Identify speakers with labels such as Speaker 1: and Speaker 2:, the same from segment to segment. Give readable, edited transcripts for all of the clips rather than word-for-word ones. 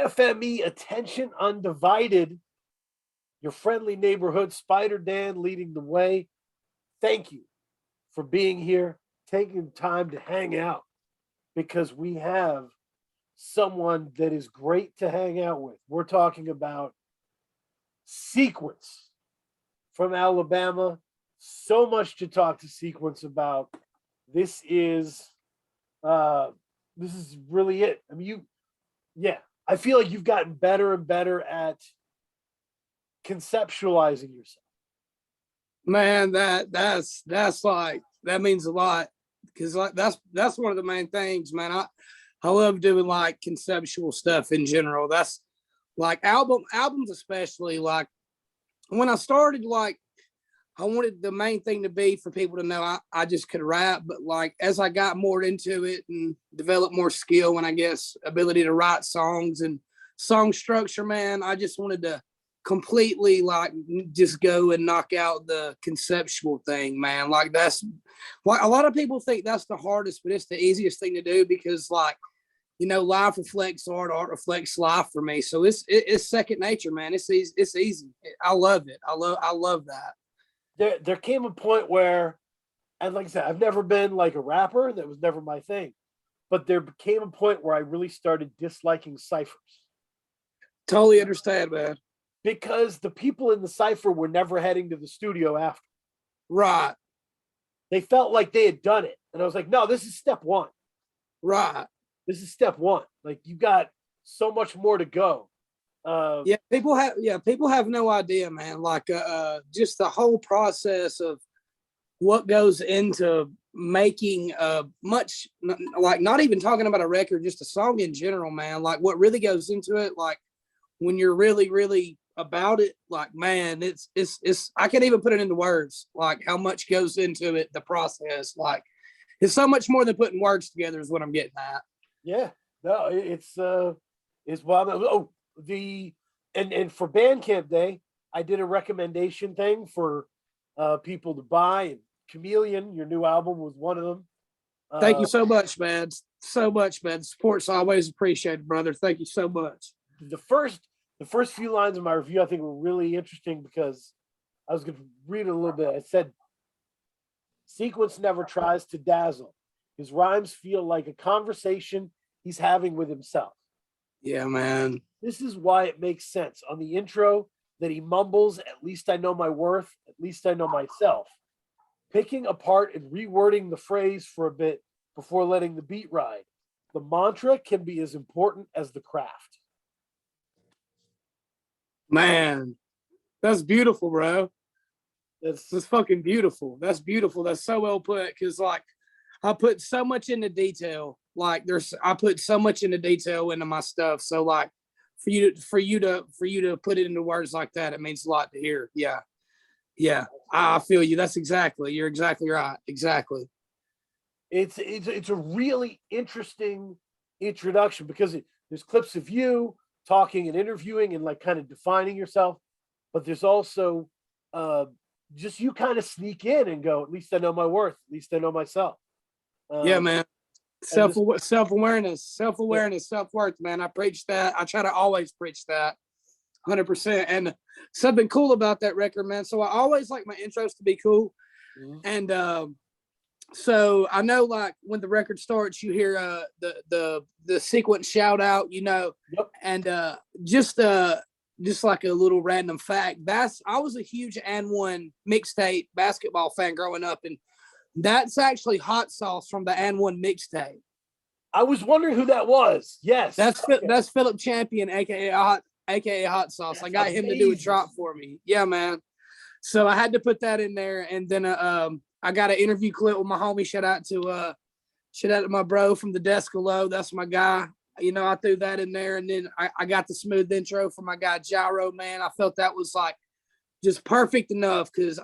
Speaker 1: FME Attention Undivided, your friendly neighborhood Spider Dan leading the way. Thank you for being here, taking time to hang out, because we have someone that is great to hang out with. We're talking about SeKwence from Alabama. So much to talk to SeKwence about. This is really it. I mean, I feel like you've gotten better and better at conceptualizing yourself.
Speaker 2: Man, that's like, that means a lot, because like that's one of the main things, man. I love doing like conceptual stuff in general. That's like albums especially. Like when I started, like I wanted the main thing to be for people to know I just could rap, but like as I got more into it and developed more skill and I guess ability to write songs and song structure, man, I just wanted to completely like just go and knock out the conceptual thing, man. Like that's like a lot of people think that's the hardest, but it's the easiest thing to do, because like, you know, life reflects art reflects life for me. So it's second nature, man. It's easy. It's easy. I love it. I love that.
Speaker 1: There came a point where, and like I said, I've never been like a rapper. That was never my thing. But there came a point where I really started disliking ciphers.
Speaker 2: Totally understand, man.
Speaker 1: Because the people in the cipher were never heading to the studio after.
Speaker 2: Right.
Speaker 1: They felt like they had done it. And I was like, no, this is step one.
Speaker 2: Right.
Speaker 1: This is step one. Like, you got so much more to go.
Speaker 2: People have no idea, man. Like just the whole process of what goes into making much, like not even talking about a record, just a song in general, man. Like what really goes into it, like when you're really about it, like man, it's I can't even put it into words, like how much goes into it, the process. Like it's so much more than putting words together is what I'm getting at.
Speaker 1: Yeah, no, it's wild. Oh, and for Bandcamp Day, I did a recommendation thing for people to buy, and Chameleon, your new album, was one of them.
Speaker 2: Thank you so much, man. So much, man. Support's always appreciated, brother. Thank you so much.
Speaker 1: The first few lines of my review, I think, were really interesting, because I was going to read it a little bit. I said, SeKwence never tries to dazzle. His rhymes feel like a conversation he's having with himself.
Speaker 2: Yeah, man.
Speaker 1: This is why it makes sense on the intro that he mumbles, "At least I know my worth, at least I know myself," picking apart and rewording the phrase for a bit before letting the beat ride. The mantra can be as important as the craft.
Speaker 2: Man, that's beautiful, bro. That's fucking beautiful. That's beautiful. That's so well put, because like I put so much into detail. Like I put so much into detail into my stuff. So like for you to put it into words like that, it means a lot to hear. Yeah. I feel you. You're exactly right. Exactly.
Speaker 1: It's a really interesting introduction, because there's clips of you talking and interviewing and like kind of defining yourself, but there's also just you kind of sneak in and go, "At least I know my worth. At least I know myself."
Speaker 2: Yeah, man. Self-awareness, self-worth, man. I preach that. I try to always preach that 100%. And something cool about that record, man. So I always like my intros to be cool. Mm-hmm. And so I know, like when the record starts, you hear the SeKwence shout out, you know.
Speaker 1: Yep.
Speaker 2: And just like a little random fact, I was a huge And1 mixtape basketball fan growing up, and that's actually Hot Sauce from the And1 mixtape.
Speaker 1: I was wondering who that was. Yes,
Speaker 2: that's Philip Champion, aka Hot Sauce. That's I got amazing. Him to do a drop for me. Yeah, man. So I had to put that in there, and then I got an interview clip with my homie. Shout out to my bro from the desk below. That's my guy. You know, I threw that in there, and then I got the smooth intro from my guy Gyro. Man, I felt that was like just perfect enough, because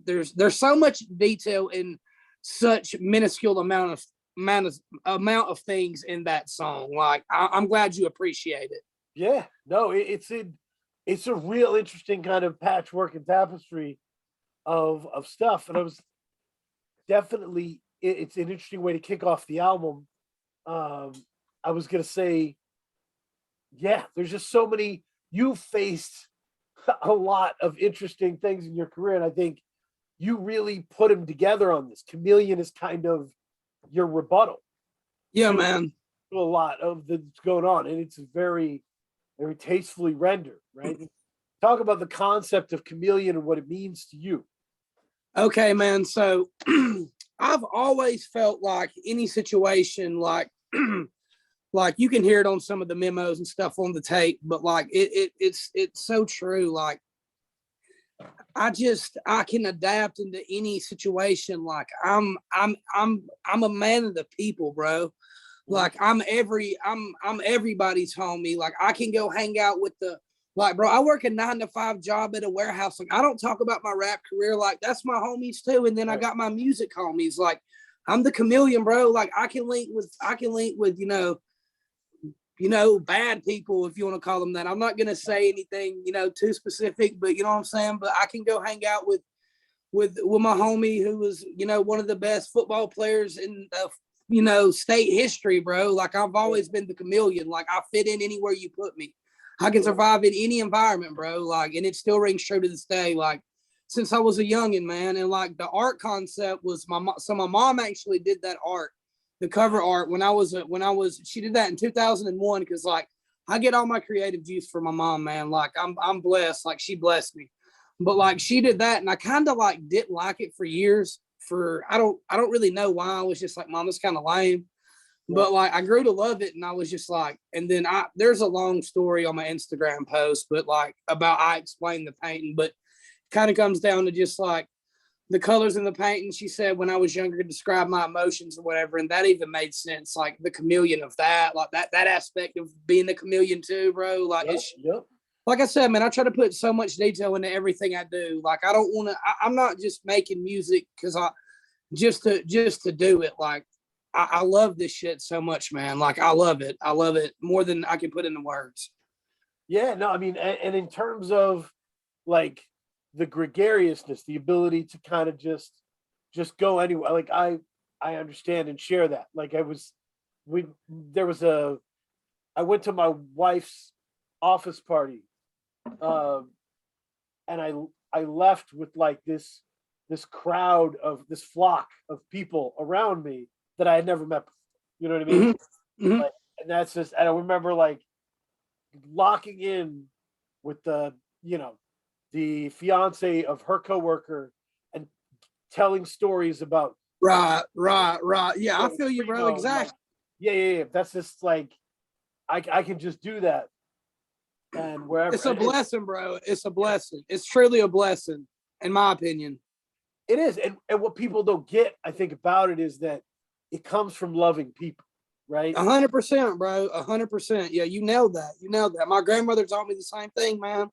Speaker 2: there's so much detail in such minuscule amount of things in that song. Like I'm glad you appreciate it.
Speaker 1: Yeah, no, it's a real interesting kind of patchwork and tapestry of stuff, and I was definitely, it's an interesting way to kick off the album. I was gonna say, yeah, there's just so many. You faced a lot of interesting things in your career, and I think you really put them together on this. Chameleon is kind of your rebuttal
Speaker 2: Yeah,
Speaker 1: to
Speaker 2: man.
Speaker 1: a lot of that's going on, and it's very, very tastefully rendered, right? Talk about the concept of Chameleon and what it means to you.
Speaker 2: Okay, man. So I've always felt like any situation, like like you can hear it on some of the memos and stuff on the tape, but like it's so true. Like I can adapt into any situation. Like I'm a man of the people, bro. Like I'm everybody's homie. Like I can go hang out with the like, bro. I work a 9 to 5 job at a warehouse. Like I don't talk about my rap career. Like that's my homies too. And then I got my music homies. Like I'm the chameleon, bro. Like I can link with bad people, if you want to call them that. I'm not gonna say anything, too specific, but you know what I'm saying. But I can go hang out with my homie who was, one of the best football players in state history, bro. Like I've always been the chameleon. Like I fit in anywhere you put me. I can survive in any environment, bro. Like, and it still rings true to this day. Like since I was a youngin', man. And like the art concept was my mom actually did that art, the cover art she did that in 2001. Cause like I get all my creative juice from my mom, man. Like I'm blessed. Like she blessed me, but like she did that. And I kind of like didn't like it for years I don't really know why. I was just like, mom, it's kind of lame. But like I grew to love it, and I was just like, and then there's a long story on my Instagram post, but like about I explained the painting, but kind of comes down to just like the colors in the painting. She said when I was younger, describe my emotions or whatever, and that even made sense. Like the chameleon of that, like that aspect of being a chameleon too, bro. Like like I said, man, I try to put so much detail into everything I do. Like I don't want to. I'm not just making music because I just to do it. Like I love this shit so much, man. Like I love it. I love it more than I can put into words.
Speaker 1: Yeah, no, I mean, and in terms of like the gregariousness, the ability to kind of just go anywhere. Like I understand and share that. Like I went to my wife's office party, and I left with like this crowd of this flock of people around me that I had never met before. You know what I mean?
Speaker 2: Mm-hmm. Mm-hmm.
Speaker 1: Like, and that's just, and I remember like locking in with the fiance of her coworker and telling stories about
Speaker 2: right. Yeah, I feel you, bro. Exactly.
Speaker 1: Like, yeah. That's just like I can just do that, and wherever
Speaker 2: it's a blessing, bro. It's a blessing. It's truly a blessing, in my opinion.
Speaker 1: It is, and what people don't get, I think, about it is that it comes from loving people, right?
Speaker 2: 100%, bro. 100%. Yeah, you nailed that. You nailed that. My grandmother taught me the same thing, man.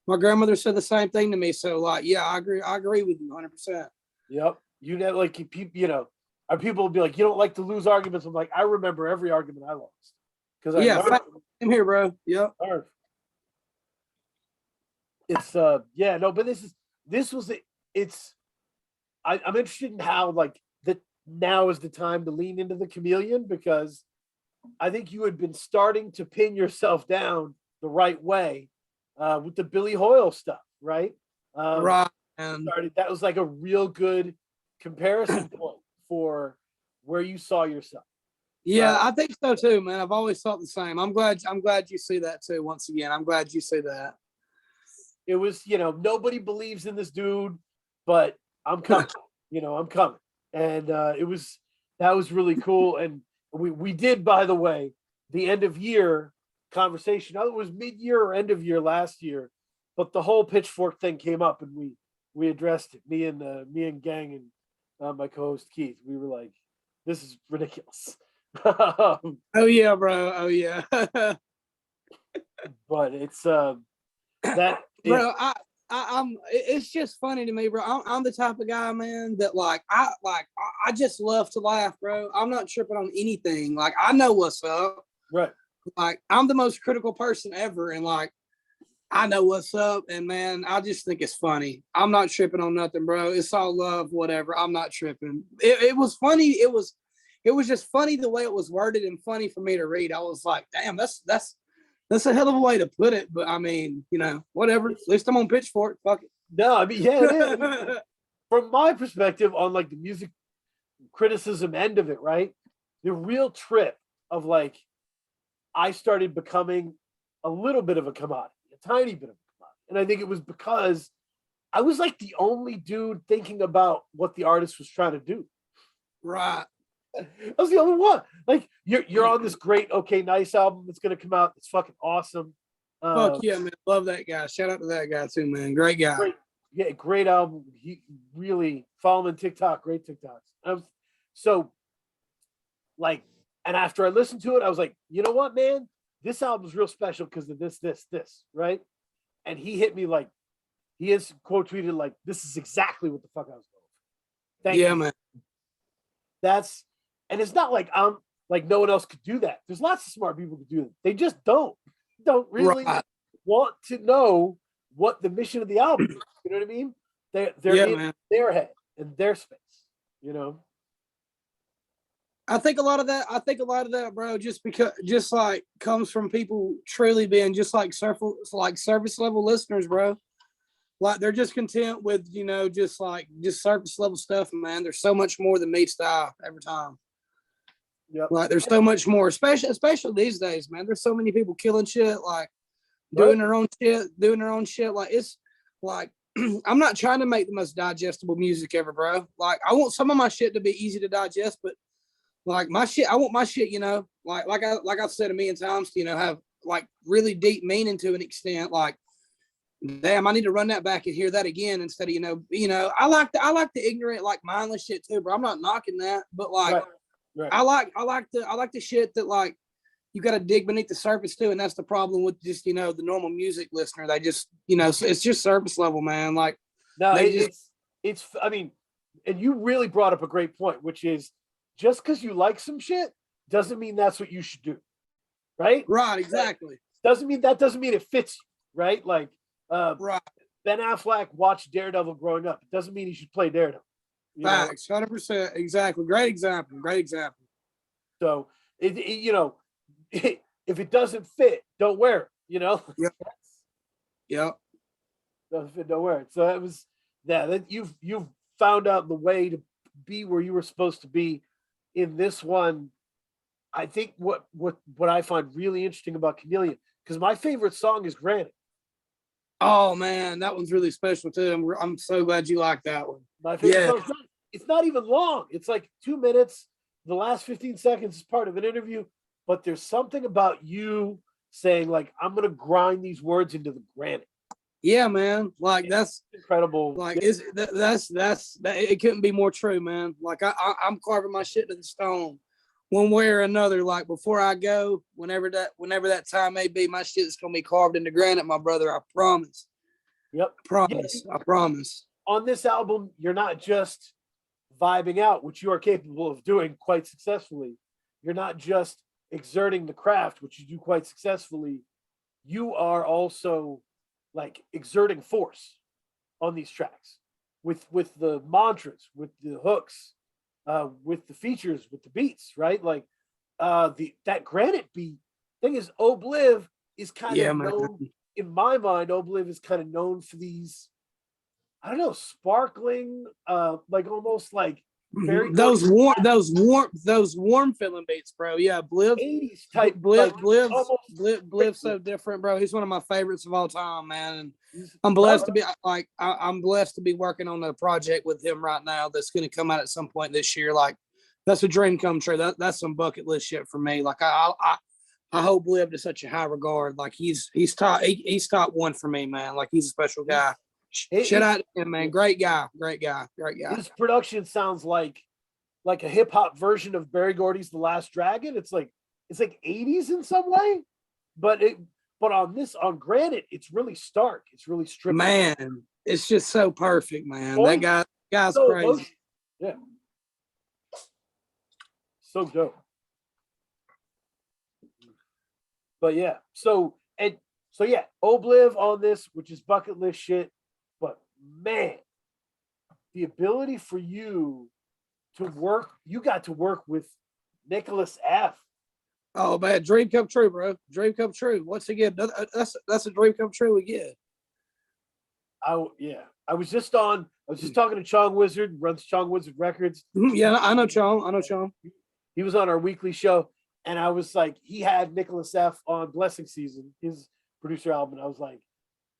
Speaker 2: My grandmother said the same thing to me. So, like, yeah, I agree with you 100%.
Speaker 1: Yep. You know, like people, our people will be like, you don't like to lose arguments. I'm like, I remember every argument I lost because I learned.
Speaker 2: I'm here, bro. Yep.
Speaker 1: It's yeah, no, but this was it's. I'm interested in how like that now is the time to lean into the chameleon, because I think you had been starting to pin yourself down the right way with the Billy Hoyle stuff, right?
Speaker 2: Right.
Speaker 1: That was like a real good comparison point for where you saw yourself.
Speaker 2: Yeah, I think so too, man. I've always thought the same. I'm glad you see that too. Once again, I'm glad you see that.
Speaker 1: It was, nobody believes in this dude, but I'm coming. I'm coming. And that was really cool. And we did, by the way, the end of year conversation. It was mid-year or end of year last year, but the whole pitchfork thing came up, and we addressed it. Me and gang and my co-host Keith. We were like, this is ridiculous.
Speaker 2: Oh yeah, bro. Oh yeah.
Speaker 1: But it's that
Speaker 2: bro, I'm it's just funny to me, bro. I'm the type of guy, man, that I just love to laugh, bro. I'm not tripping on anything. Like I know what's up.
Speaker 1: Right.
Speaker 2: Like I'm the most critical person ever, and like I know what's up, and man, I just think it's funny. I'm not tripping on nothing, bro. It's all love, whatever. I'm not tripping. It was funny. It was just funny the way it was worded, and funny for me to read. I was like, damn, that's That's a hell of a way to put it, but I mean, you know, whatever. At least I'm on Pitchfork. Fuck
Speaker 1: No, I mean, yeah, it is. I mean,
Speaker 2: it.
Speaker 1: from my perspective on like the music criticism end of it, right? The real trip of like I started becoming a little bit of a commodity, a tiny bit of a commodity. And I think it was because I was like the only dude thinking about what the artist was trying to do.
Speaker 2: Right.
Speaker 1: I was the only one. Like you're on this great Okay Nice album that's gonna come out. It's fucking awesome.
Speaker 2: Fuck yeah, man. Love that guy. Shout out to that guy too, man. Great guy.
Speaker 1: Great, yeah, great album. He really follow him on TikTok, great TikToks. So like, and after I listened to it, I was like, you know what, man? This album's real special because of this, right? And he hit me like, he is quote tweeted like, this is exactly what the fuck I was going for. Thank you,
Speaker 2: man.
Speaker 1: That's, and it's not like I'm like no one else could do that. There's lots of smart people who do it. They just don't really want to know what the mission of the album is. You know what I mean? They're in their head and their space, you know.
Speaker 2: I think a lot of that, bro, just like comes from people truly being just like service level listeners, bro. Like they're just content with, you know, just surface level stuff, man. There's so much more than meets the eye every time.
Speaker 1: Yep.
Speaker 2: Like there's so much more, especially these days, man. There's so many people killing shit, like doing their own shit. Like it's like I'm not trying to make the most digestible music ever, bro. Like I want some of my shit to be easy to digest, but like I want my shit, you know, like I've said a million times, you know, have like really deep meaning to an extent. Like, damn, I need to run that back and hear that again instead of, you know, I like the ignorant, like mindless shit too, bro. I'm not knocking that, but like, right. I like the shit that like you got to dig beneath the surface too, and that's the problem with just, you know, the normal music listener. They just, you know, it's just surface level, man. Like,
Speaker 1: no, it's. I mean, and you really brought up a great point, which is just because you like some shit doesn't mean that's what you should do, right?
Speaker 2: Right, exactly.
Speaker 1: Doesn't mean it fits you, right? Like, right. Ben Affleck watched Daredevil growing up. It doesn't mean he should play Daredevil.
Speaker 2: Facts, 100%, exactly. Great example.
Speaker 1: So, you know, if it doesn't fit, don't wear it. You know.
Speaker 2: Yep.
Speaker 1: Doesn't fit, don't wear it. So that was that you've found out the way to be where you were supposed to be in this one. I think what I find really interesting about Chameleon, because my favorite song is Granite.
Speaker 2: Oh man, that one's really special too. I'm so glad you like that one.
Speaker 1: My favorite song. It's not even long. It's like 2 minutes. The last 15 seconds is part of an interview, but there's something about you saying like, I'm gonna grind these words into the granite.
Speaker 2: Yeah, man. Like that's
Speaker 1: incredible.
Speaker 2: Like it couldn't be more true, man. Like I'm carving my shit to the stone, one way or another. Like before I go, whenever that time may be, my shit's gonna be carved into granite, my brother. I promise.
Speaker 1: Yep.
Speaker 2: I promise.
Speaker 1: On this album, you're not just vibing out, which you are capable of doing quite successfully. You're not just exerting the craft, which you do quite successfully. You are also like exerting force on these tracks with the mantras, with the hooks, with the features, with the beats, right? Like that granite beat thing is Obliv is kind of known in my mind. Obliv is kind of known for these, I don't know, sparkling, like almost like very
Speaker 2: those warm feeling beats, bro. Yeah, Bliv
Speaker 1: 80s type.
Speaker 2: Bliv's so different, bro. He's one of my favorites of all time, man. And I'm blessed to be I'm blessed to be working on a project with him right now that's going to come out at some point this year. Like that's a dream come true. That's some bucket list shit for me. Like I hold Bliv to such a high regard. Like he's top one for me, man. Like he's a special guy. Shout out to him, man. Great guy.
Speaker 1: His production sounds like a hip hop version of Berry Gordy's The Last Dragon. It's like 80s in some way, but on Granite, it's really stark. It's really stripped.
Speaker 2: Man, it's just so perfect, man. That guy's so crazy. Emotional.
Speaker 1: Yeah. So dope. But yeah, so yeah, Obliv on this, which is bucket list shit. But man, the ability for you to work, you got to work with Nicholas F.
Speaker 2: Oh man, dream come true, bro. Dream come true. Once again, that's a dream come true again.
Speaker 1: Yeah. I was just talking to Chong Wizard, runs Chong Wizard Records.
Speaker 2: Yeah, I know Chong. I know Chong.
Speaker 1: He was on our weekly show, and I was like, he had Nicholas F on Blessing Season, his producer album. And I was like,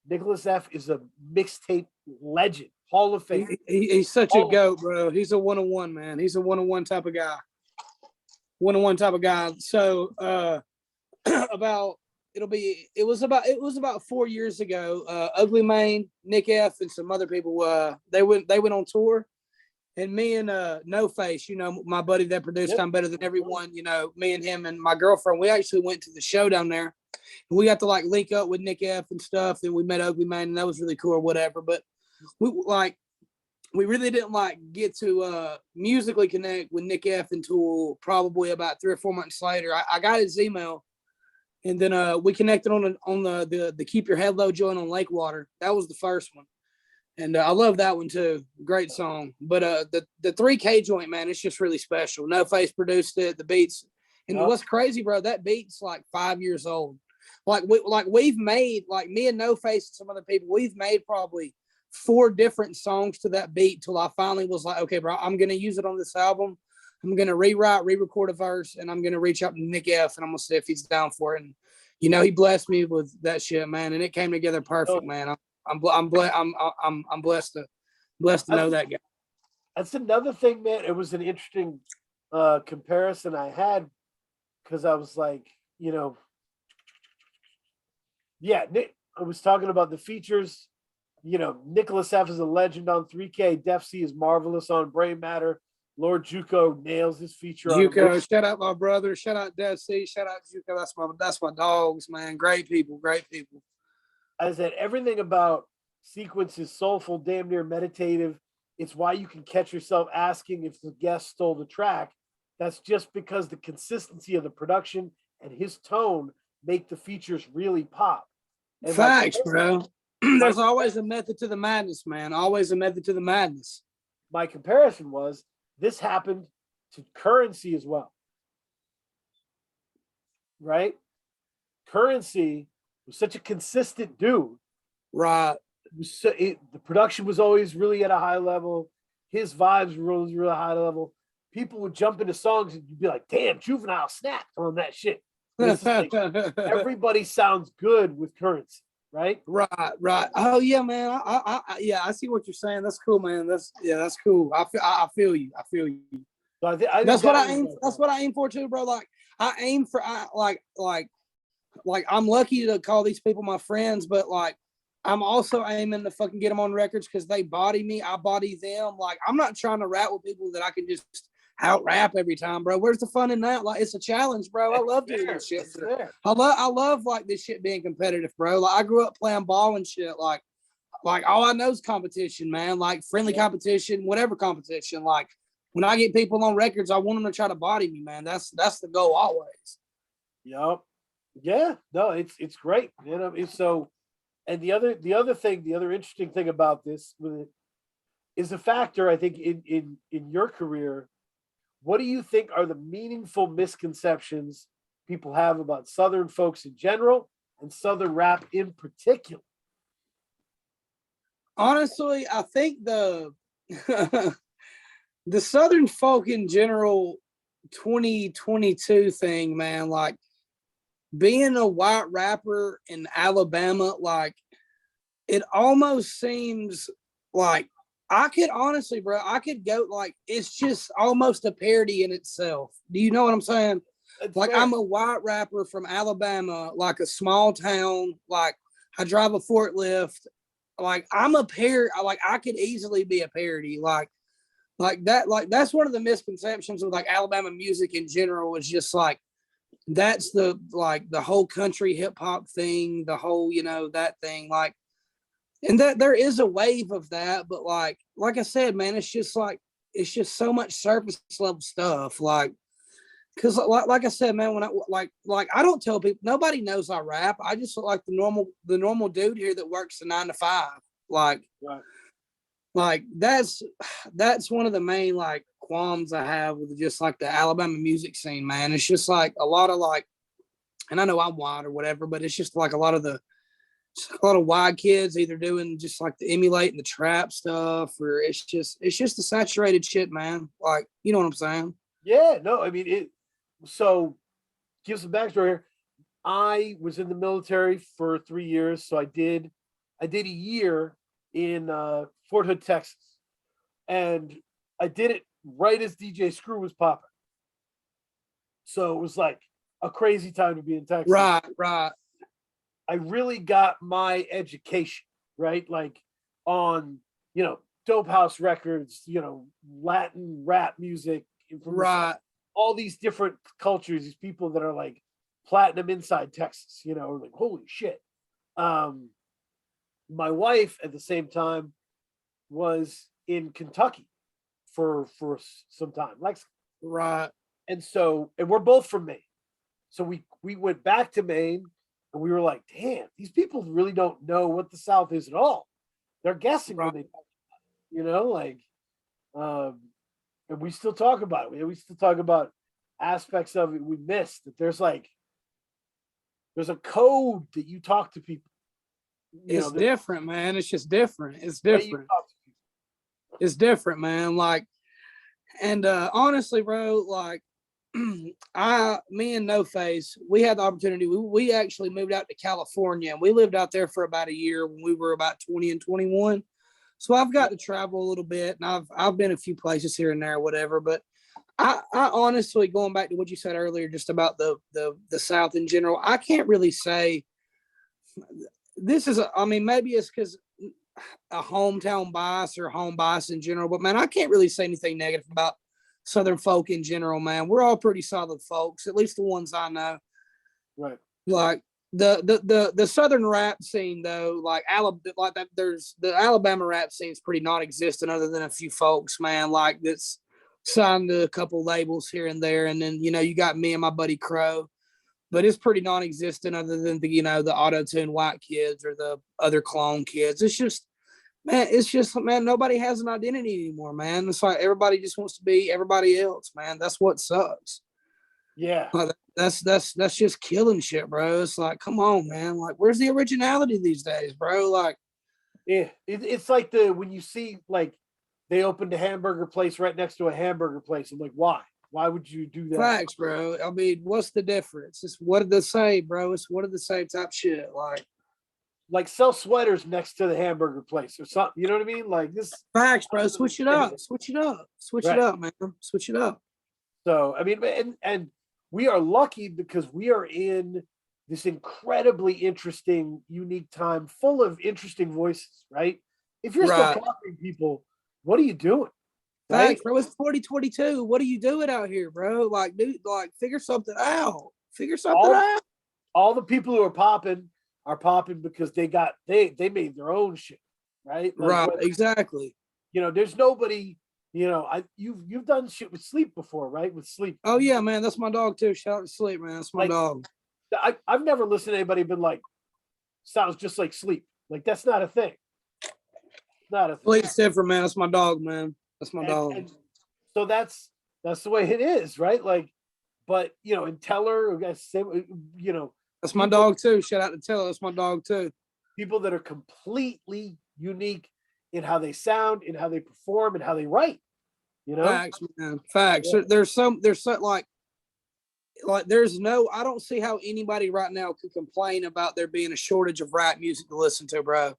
Speaker 1: Nicholas F is a mixtape legend, Hall of Fame.
Speaker 2: He's such a goat, bro. He's a 101, man. He's a 101 type of guy. 101 type of guy. So it was about 4 years ago. Ugly Mane, Nick F, and some other people. They went on tour, and me and No Face, you know, my buddy that produced I'm Better Than Everyone. You know, me and him and my girlfriend, we actually went to the show down there. And we got to like link up with Nick F and stuff, and we met Ugly Mane, and that was really cool or whatever. But we really didn't like get to musically connect with Nick F until probably about 3 or 4 months later. I got his email, and then we connected on the Keep Your Head Low joint on Lake Water. That was the first one, and I love that one too. Great song. But the 3K joint, man, it's just really special. No Face produced it. The beats, and what's crazy, bro, that beat's like 5 years old. We've made, like, me and No Face and some other people, we've made probably 4 different songs to that beat till I finally was like, okay, bro, I'm gonna use it on this album. I'm gonna re-record a verse, and I'm gonna reach out to Nick F, and I'm gonna see if he's down for it. And you know, he blessed me with that shit, man, and it came together perfect, man. I'm blessed to know that guy.
Speaker 1: That's another thing, man. It was an interesting comparison I had, because I was like, you know, yeah, Nick, I was talking about the features. You know, Nicholas F is a legend on 3K. Def C is marvelous on Brain Matter. Lord Juco nails his feature.
Speaker 2: Juco, shout out my brother. Shout out Def C. Shout out Juco. That's my dogs, man. Great people. Great people.
Speaker 1: I said everything about SeKwence is soulful, damn near meditative. It's why you can catch yourself asking if the guest stole the track. That's just because the consistency of the production and his tone make the features really pop.
Speaker 2: And facts, bro. There's always a method to the madness, man. Always a method to the madness.
Speaker 1: My comparison was this happened to Currency as well. Right? Currency was such a consistent dude.
Speaker 2: Right.
Speaker 1: The production was always really at a high level. His vibes were always really high level. People would jump into songs and you'd be like, damn, Juvenile snapped on that shit. Like, everybody sounds good with Currency. Right.
Speaker 2: Oh yeah, man. I see what you're saying. That's cool, man. That's cool. I feel you. So that's what I aim. That's what I aim for too, bro. Like I aim for. I'm lucky to call these people my friends, but like I'm also aiming to fucking get them on records because they body me. I body them. Like I'm not trying to rap with people that I can just out rap every time, bro. Where's the fun in that? Like it's a challenge, bro. I love doing this shit. I love like this shit being competitive, bro. Like I grew up playing ball and shit. Like all I know is competition, man. Like friendly competition, whatever competition. Like when I get people on records, I want them to try to body me, man. That's the goal always.
Speaker 1: Yep. Yeah. No, it's great. You know, it's so. And the other interesting thing about this is the factor. I think in your career. What do you think are the meaningful misconceptions people have about Southern folks in general and Southern rap in particular?
Speaker 2: Honestly, I think the Southern folk in general 2022 thing, man, like being a white rapper in Alabama, like it almost seems like I could honestly, bro, I could go like it's just almost a parody in itself. Do you know what I'm saying? That's like fair. I'm a white rapper from Alabama, like a small town, like I drive a forklift. Like I'm a parody, like I could easily be a parody. Like that, like that's one of the misconceptions with like Alabama music in general is just like that's the whole country hip hop thing, the whole, you know, that thing. Like and that there is a wave of that, but like I said, man, it's just so much surface level stuff. Like, cause like I said, man, when I like I don't tell people, nobody knows I rap. I just look like the normal dude here that works a 9 to 5. Like, right. Like that's one of the main like qualms I have with just like the Alabama music scene, man. It's just like a lot of like, and I know I'm white or whatever, but it's just like a lot of white kids either doing just like the emulating the trap stuff, or it's just the saturated shit, man. Like, you know what I'm saying?
Speaker 1: Yeah, no, I mean it. So, give some backstory here. I was in the military for 3 years, so I did a year in Fort Hood, Texas, and I did it right as DJ Screw was popping. So it was like a crazy time to be in Texas.
Speaker 2: Right, right.
Speaker 1: I really got my education, right? Like on, Dope House Records, Latin rap music from
Speaker 2: Right.
Speaker 1: all these different cultures, these people that are like platinum inside Texas, like holy shit. Um, my wife at the same time was in Kentucky for some time, like,
Speaker 2: Right.
Speaker 1: and we're both from Maine. So we went back to Maine and we were like, damn, these people really don't know what the South is at all. They're guessing when they, like, and we still talk about it. We still talk about aspects of it we missed. That there's a code that you talk to people.
Speaker 2: It's different, man. It's just different. It's
Speaker 1: way you
Speaker 2: different.
Speaker 1: talk to people.
Speaker 2: It's different, man. Like, and honestly, bro, like, me and No Face, we had the opportunity. We actually moved out to California, and we lived out there for about a year when we were about 20 and 21. So I've got to travel a little bit, and I've been a few places here and there, whatever. But I honestly, going back to what you said earlier, just about the South in general, I can't really say this is. I mean, maybe it's because a hometown bias or home bias in general, but man, I can't really say anything negative about Southern folk in general, man. We're all pretty solid folks, at least the ones I know.
Speaker 1: Right.
Speaker 2: Like the Southern rap scene though, like Alabama, like that. There's the Alabama rap scene is pretty non-existent, other than a few folks, man. Like that's signed to a couple labels here and there, and then you got me and my buddy Crow, but it's pretty non-existent, other than the auto-tune white kids or the other clone kids. It's just man, nobody has an identity anymore, man. It's like everybody just wants to be everybody else, man. That's what sucks.
Speaker 1: Yeah.
Speaker 2: Like, that's just killing shit, bro. It's like, come on, man. Like, where's the originality these days, bro? Like,
Speaker 1: Yeah. It's like when you see like they opened a hamburger place right next to a hamburger place. I'm like, why? Why would you do that?
Speaker 2: facts, bro. I mean, what's the difference? It's what did they say, bro? It's what did the same type shit.
Speaker 1: Like sell sweaters next to the hamburger place or something. You know what I mean? Like this.
Speaker 2: Facts, bro. Switch it up. Switch it up. Switch
Speaker 1: Right.
Speaker 2: it up, man. Switch it up.
Speaker 1: So I mean, and we are lucky because we are in this incredibly interesting, unique time, full of interesting voices. Right? If you're
Speaker 2: Right.
Speaker 1: still copying people, what are you doing? Right?
Speaker 2: Facts, bro. It's 2022. What are you doing out here, bro? Like, dude, like, figure something out. Figure something out.
Speaker 1: All the people who are popping because they made their own shit, right? Like,
Speaker 2: Right. Exactly.
Speaker 1: There's nobody. You've done shit with Sleep before, right? With Sleep.
Speaker 2: Oh yeah, man. That's my dog too. Shout out to Sleep, man. That's my
Speaker 1: Like,
Speaker 2: dog.
Speaker 1: I've never listened to anybody been like sounds just like Sleep. Like that's not a thing. Not a thing.
Speaker 2: Sleep's different, man. That's my dog, man. That's my dog.
Speaker 1: And so that's the way it is, right? Like, but in Teller,
Speaker 2: That's my dog too. Shout out to Teller. That's my dog too.
Speaker 1: People that are completely unique in how they sound, in how they perform, and how they write.
Speaker 2: Facts, man. Facts.
Speaker 1: Yeah.
Speaker 2: There's so like there's no. I don't see how anybody right now could complain about there being a shortage of rap music to listen to, bro.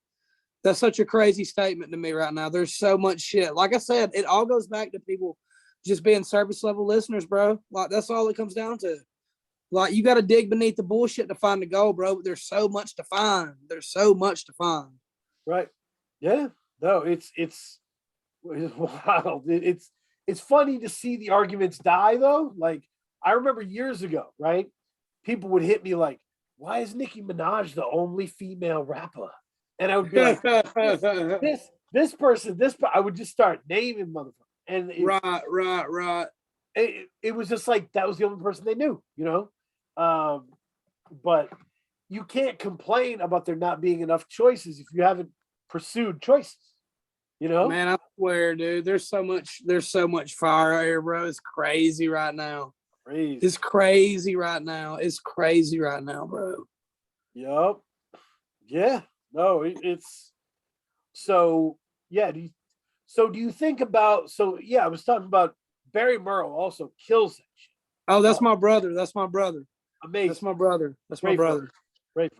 Speaker 2: That's such a crazy statement to me right now. There's so much shit. Like I said, it all goes back to people just being service level listeners, bro. Like that's all it comes down to. Like you got to dig beneath the bullshit to find the gold, bro. But there's so much to find. There's so much to find.
Speaker 1: Right. Yeah. No, it's wild. It's funny to see the arguments die though. Like I remember years ago, right? People would hit me like, "Why is Nicki Minaj the only female rapper?" And I would be like, this person, I would just start naming motherfuckers. And
Speaker 2: Right.
Speaker 1: It was just like that was the only person they knew, but you can't complain about there not being enough choices if you haven't pursued choices. You know?
Speaker 2: Man, I swear, dude, there's so much fire out here, bro. It's crazy right now.
Speaker 1: Crazy.
Speaker 2: It's crazy right now. It's crazy right now, bro.
Speaker 1: Yup. Yeah. No, it's so yeah. Do you think about I was talking about Barry Merle also kills that shit.
Speaker 2: Oh, that's my brother. That's my brother.
Speaker 1: Amazing.
Speaker 2: That's my brother. That's my
Speaker 1: Great
Speaker 2: brother.
Speaker 1: folks. Great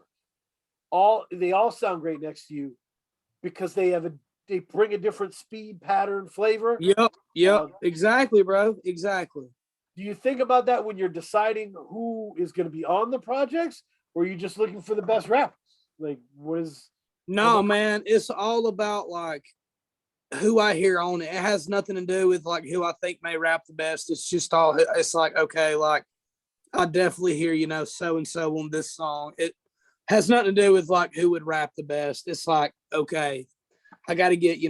Speaker 1: folks. They all sound great next to you because they bring a different speed, pattern, flavor.
Speaker 2: Yep. Exactly, bro. Exactly.
Speaker 1: Do you think about that when you're deciding who is going to be on the projects, or are you just looking for the best rappers? Like, what is?
Speaker 2: No, man, it's all about like who I hear on it. It has nothing to do with like who I think may rap the best. It's just all. It's like, okay, like I definitely hear, so and so on this song. It has nothing to do with like who would rap the best. It's like, okay, I got to get,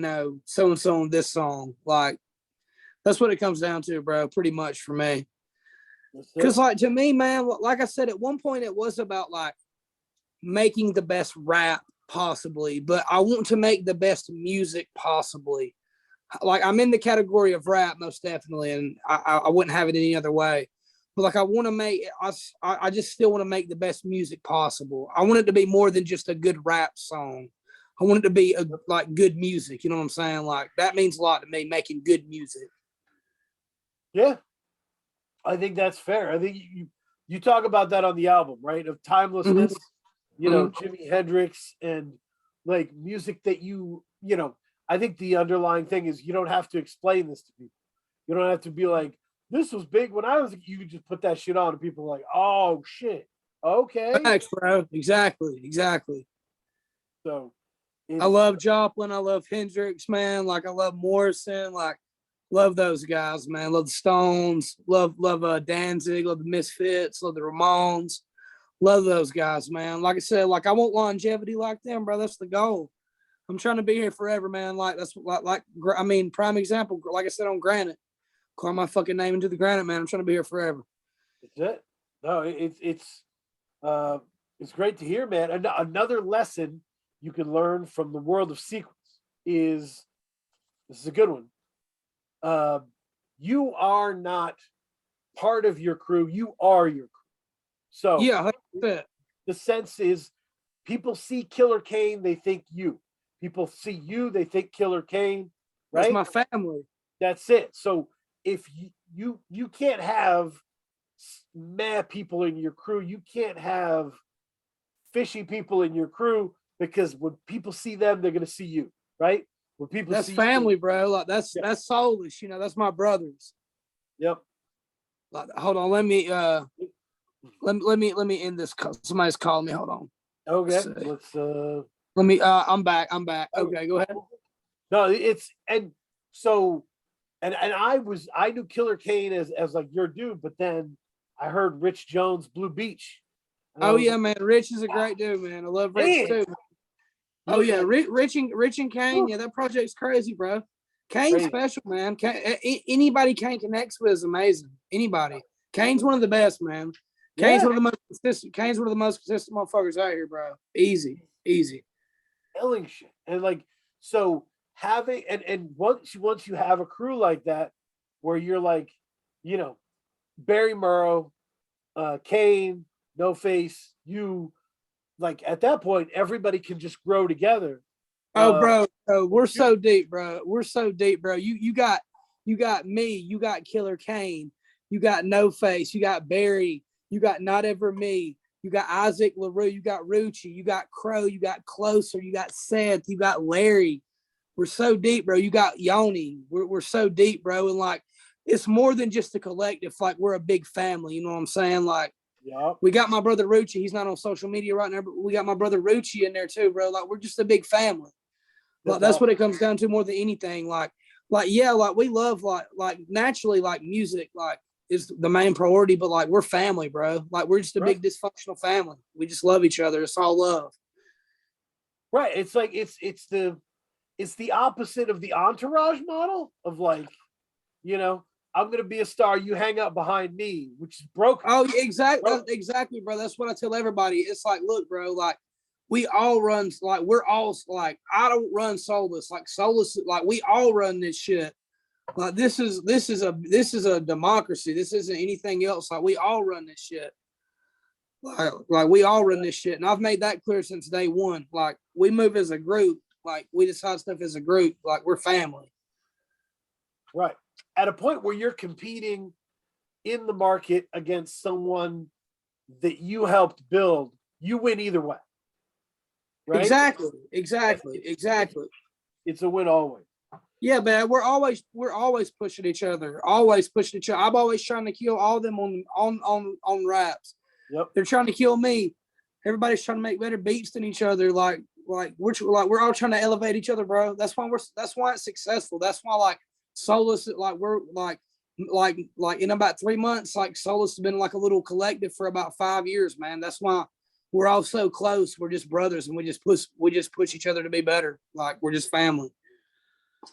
Speaker 2: so and so on this song. Like that's what it comes down to, bro. Pretty much for me. Because like to me, man, like I said, at one point it was about like making the best rap possibly, but I want to make the best music possibly. Like I'm in the category of rap most definitely, and I wouldn't have it any other way. But like I want to make, I just still want to make the best music possible. I want it to be more than just a good rap song. I want it to be like good music. You know what I'm saying? Like that means a lot to me, making good music.
Speaker 1: Yeah, I think that's fair. I think you talk about that on the album, right? Of timelessness, Jimi Hendrix and like music that I think the underlying thing is you don't have to explain this to people. You don't have to be like, this was big when I was, you could just put that shit on and people are like, oh shit. Okay.
Speaker 2: Thanks, bro. Exactly.
Speaker 1: So
Speaker 2: I love Joplin. I love Hendrix, man. Like I love Morrison. Like love those guys, man. Love the Stones. Love Danzig. Love the Misfits. Love the Ramones. Love those guys, man. Like I said, like I want longevity like them, bro. That's the goal. I'm trying to be here forever, man. Like that's like I mean, prime example. Like I said on Granite, carve my fucking name into the granite, man. I'm trying to be here forever.
Speaker 1: That's it. No, it's great to hear, man. Another lesson you can learn from the world of SeKwence is this is a good one. You are not part of your crew. You are your crew. So
Speaker 2: yeah, 100%.
Speaker 1: The sense is people see Killer Kane, they think you. People see you, they think Killer Kane. Right?
Speaker 2: That's my family.
Speaker 1: That's it. So if you can't have mad people in your crew, you can't have fishy people in your crew because when people see them, they're gonna see you, right? When people
Speaker 2: that's
Speaker 1: see
Speaker 2: family,
Speaker 1: you,
Speaker 2: bro. Like that's soulish, that's my brothers.
Speaker 1: Yep.
Speaker 2: Like, hold on, let me end this. Somebody's calling me. Hold on.
Speaker 1: Okay. Let's
Speaker 2: let me I'm back. Okay, go ahead.
Speaker 1: No, it's and so and I knew Killer Kane as like your dude, but then I heard Rich Jones Blue Beach.
Speaker 2: Oh yeah, man. Rich is a great dude, man. I love Rich too. Oh yeah, Rich and Kane. Yeah, that project's crazy, bro. Kane's special, man. Anybody Kane connects with is amazing. Anybody. Kane's one of the best, man. Kane's one of the most consistent. Kane's one of the most consistent motherfuckers out here, bro. Easy.
Speaker 1: Killing shit. And like so having and once you have a crew like that where you're like, Barry Murrow, Kane, No Face, you like at that point everybody can just grow together.
Speaker 2: Oh, bro, we're so deep, bro. You got me, you got Killer Kane, you got No Face, you got Barry, you got Not Ever Me, you got Isaac LaRue, you got Rucci, you got Crow, you got Closer, you got Seth, you got Larry. We're so deep, bro. You got Yoni. We're so deep, bro. And like, it's more than just a collective. Like, we're a big family. You know what I'm saying? Like, we got my brother Rucci. He's not on social media right now, but we got my brother Rucci in there too, bro. Like, we're just a big family. Like, that's what it comes down to more than anything. Like we love like naturally like music like is the main priority, but like we're family, bro. Like we're just a big dysfunctional family. We just love each other. It's all love.
Speaker 1: Right. It's like it's the opposite of the Entourage model of like, I'm gonna be a star. You hang out behind me, which is broken.
Speaker 2: Oh, exactly, bro. That's what I tell everybody. It's like, look, bro. Like we all run, like, we're all like, I don't run Solus, like Solus, like we all run this shit. Like this is a democracy. This isn't anything else. Like we all run this shit. Like we all run this shit. And I've made that clear since day one. Like we move as a group, like we decide stuff as a group, like we're family.
Speaker 1: Right. At a point where you're competing in the market against someone that you helped build, you win either way. Right?
Speaker 2: Exactly.
Speaker 1: It's a win always.
Speaker 2: Yeah, man, we're always pushing each other. I'm always trying to kill all of them on raps.
Speaker 1: Yep.
Speaker 2: They're trying to kill me. Everybody's trying to make better beats than each other. Like we're all trying to elevate each other, bro. That's why it's successful. That's why like Solus, like we're like in about 3 months, like Solus has been like a little collective for about 5 years, man. That's why we're all so close. We're just brothers, and we just push each other to be better. Like we're just family.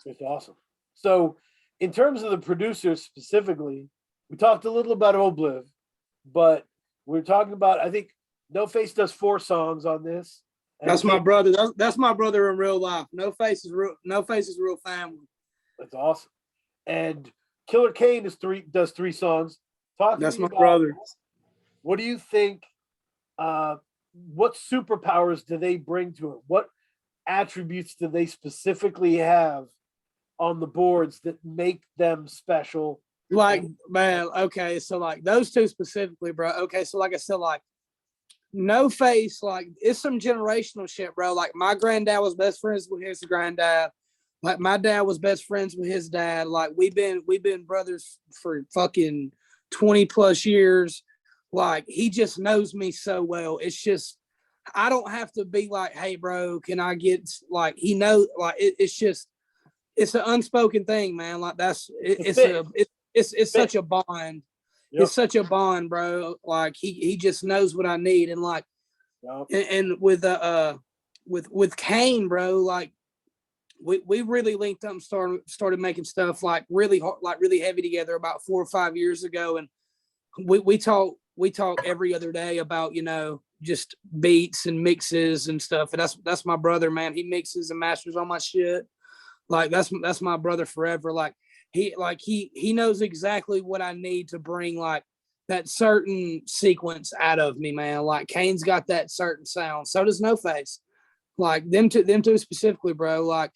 Speaker 1: It's awesome. So, in terms of the producers specifically, we talked a little about Obliv, but we're talking about, I think No Face does 4 songs on this.
Speaker 2: That's my brother. That's my brother in real life. No Face is real family.
Speaker 1: That's awesome. And Killer Kane does 3 songs.
Speaker 2: That's my brother.
Speaker 1: What do you think? What superpowers do they bring to it? What attributes do they specifically have on the boards that make them special?
Speaker 2: Like, man, okay, so like those 2 specifically, bro. Okay, so like I said, like No Face, like it's some generational shit, bro. Like my granddad was best friends with his granddad. Like my dad was best friends with his dad. Like we've been brothers for fucking 20 plus years. Like he just knows me so well. It's just I don't have to be like, hey, bro, can I get, like, he knows, like it's an unspoken thing, man. Like it's such a bond. Yep. It's such a bond, bro. Like he just knows what I need. And like, yep. and with Kane, bro, like we really linked up and started making stuff like really heavy together about 4 or 5 years ago. And we talk every other day about, you know, just beats and mixes and stuff. And that's my brother, man. He mixes and masters all my shit. Like that's my brother forever. Like he knows exactly what I need to bring like that certain sequence out of me, man. Like Kane's got that certain sound. So does No Face. Like them two specifically, bro. Like,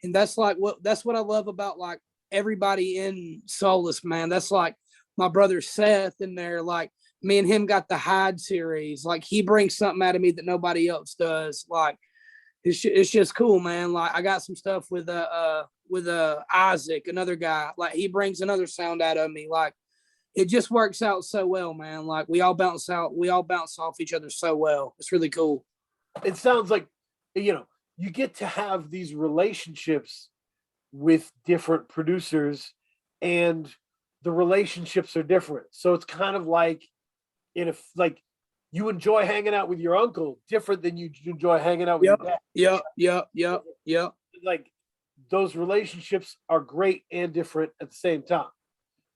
Speaker 2: and that's what I love about like everybody in Solus, man. That's like my brother Seth in there. Like me and him got the Hyde series. Like he brings something out of me that nobody else does. Like it's just cool, man. Like I got some stuff with Isaac, another guy. Like he brings another sound out of me. Like it just works out so well, man. Like we all bounce off each other so well. It's really cool.
Speaker 1: It sounds like, you know, you get to have these relationships with different producers, and the relationships are different. So it's kind of like, like you enjoy hanging out with your uncle different than you enjoy hanging out with your dad.
Speaker 2: Yep.
Speaker 1: Like those relationships are great and different at the same time.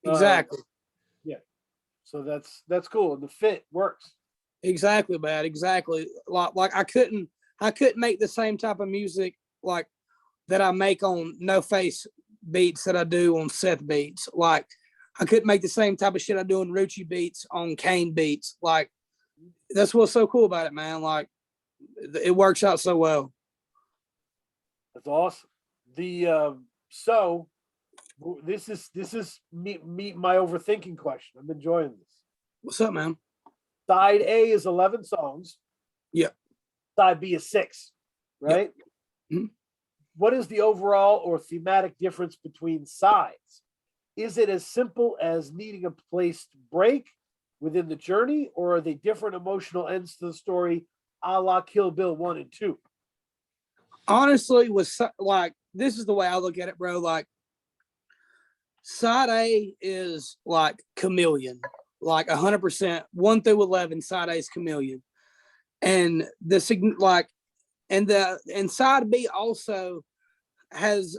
Speaker 2: Exactly.
Speaker 1: Yeah. So that's cool. And the fit works.
Speaker 2: Exactly, man. Exactly. Like I couldn't make the same type of music like that I make on No Face beats that I do on Seth beats. Like I couldn't make the same type of shit I do on Rucci beats on Kane beats. Like that's what's so cool about it, man. Like it works out so well.
Speaker 1: That's awesome. So this is me my overthinking question. I'm enjoying this.
Speaker 2: What's up, man?
Speaker 1: Side A is 11 songs.
Speaker 2: Yeah.
Speaker 1: Side B is 6, right?
Speaker 2: Yep. Mm-hmm.
Speaker 1: What is the overall or thematic difference between sides? Is it as simple as needing a place to break within the journey, or are they different emotional ends to the story, a la Kill Bill 1 and 2?
Speaker 2: Honestly, like this is the way I look at it, bro. Like side A is like Chameleon, like 100%, 1 through 11. Side A is Chameleon, and and side B also has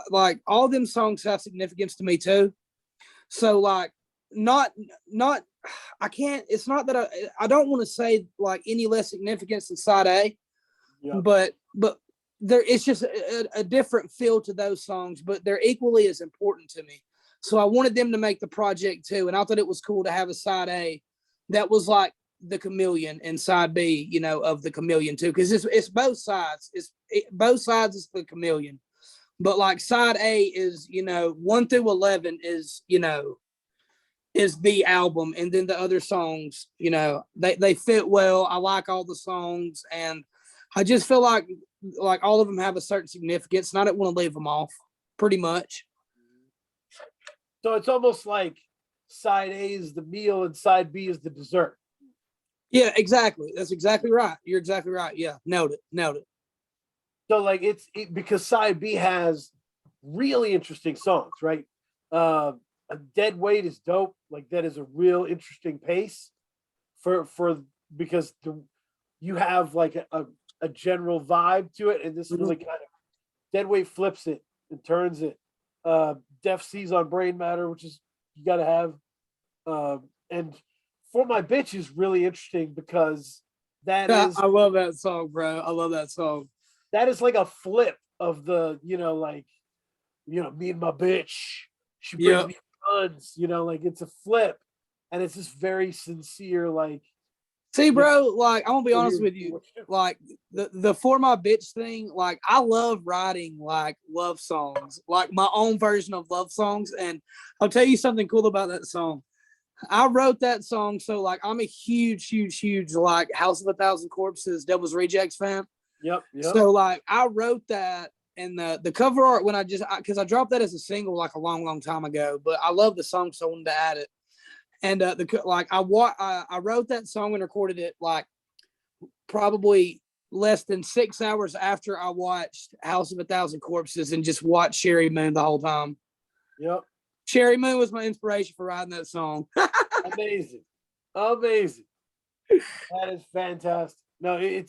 Speaker 2: like all them songs have significance to me too. So like not I can't, it's not that I don't want to say like any less significance than side A,
Speaker 1: Yep.
Speaker 2: but there it's just a different feel to those songs, but they're equally as important to me. So I wanted them to make the project too, and I thought it was cool to have a side A that was like the Chameleon and side B, you know, of the Chameleon too, because it's both sides. Both sides is the Chameleon, but like side A is, you know, 1 through 11 is, you know, is the album, and then the other songs, you know, they fit well. I like all the songs, and I just feel like all of them have a certain significance, and I don't want to leave them off. Pretty much.
Speaker 1: So it's almost like side A is the meal and side B is the dessert.
Speaker 2: Yeah, exactly. That's exactly right. You're exactly right. Yeah, nailed it.
Speaker 1: So like because side B has really interesting songs, right? A Dead Weight is dope. Like that is a real interesting pace for because you have like a general vibe to it, and this really kind of Dead Weight flips it and turns it. Def C's on Brain Matter, which is you got to have, and For My Bitch is really interesting because
Speaker 2: I love that song, bro. I love that song.
Speaker 1: That is like a flip of the, me and my bitch, she brings me guns, like it's a flip, and it's just very sincere, like.
Speaker 2: See, bro, like I'm gonna be honest with you, like the For My Bitch thing, like I love writing like love songs, like my own version of love songs, and I'll tell you something cool about that song. I wrote that song, so like I'm a huge like House of a Thousand Corpses, Devil's Rejects fan.
Speaker 1: Yep.
Speaker 2: So like I wrote that, and the cover art when because I dropped that as a single like a long time ago, but I love the song, so I wanted to add it. And I wrote that song and recorded it like probably less than 6 hours after I watched House of a Thousand Corpses and just watched Sherry Moon the whole time.
Speaker 1: Yep.
Speaker 2: Sherry Moon was my inspiration for writing that song.
Speaker 1: Amazing. That is fantastic. No,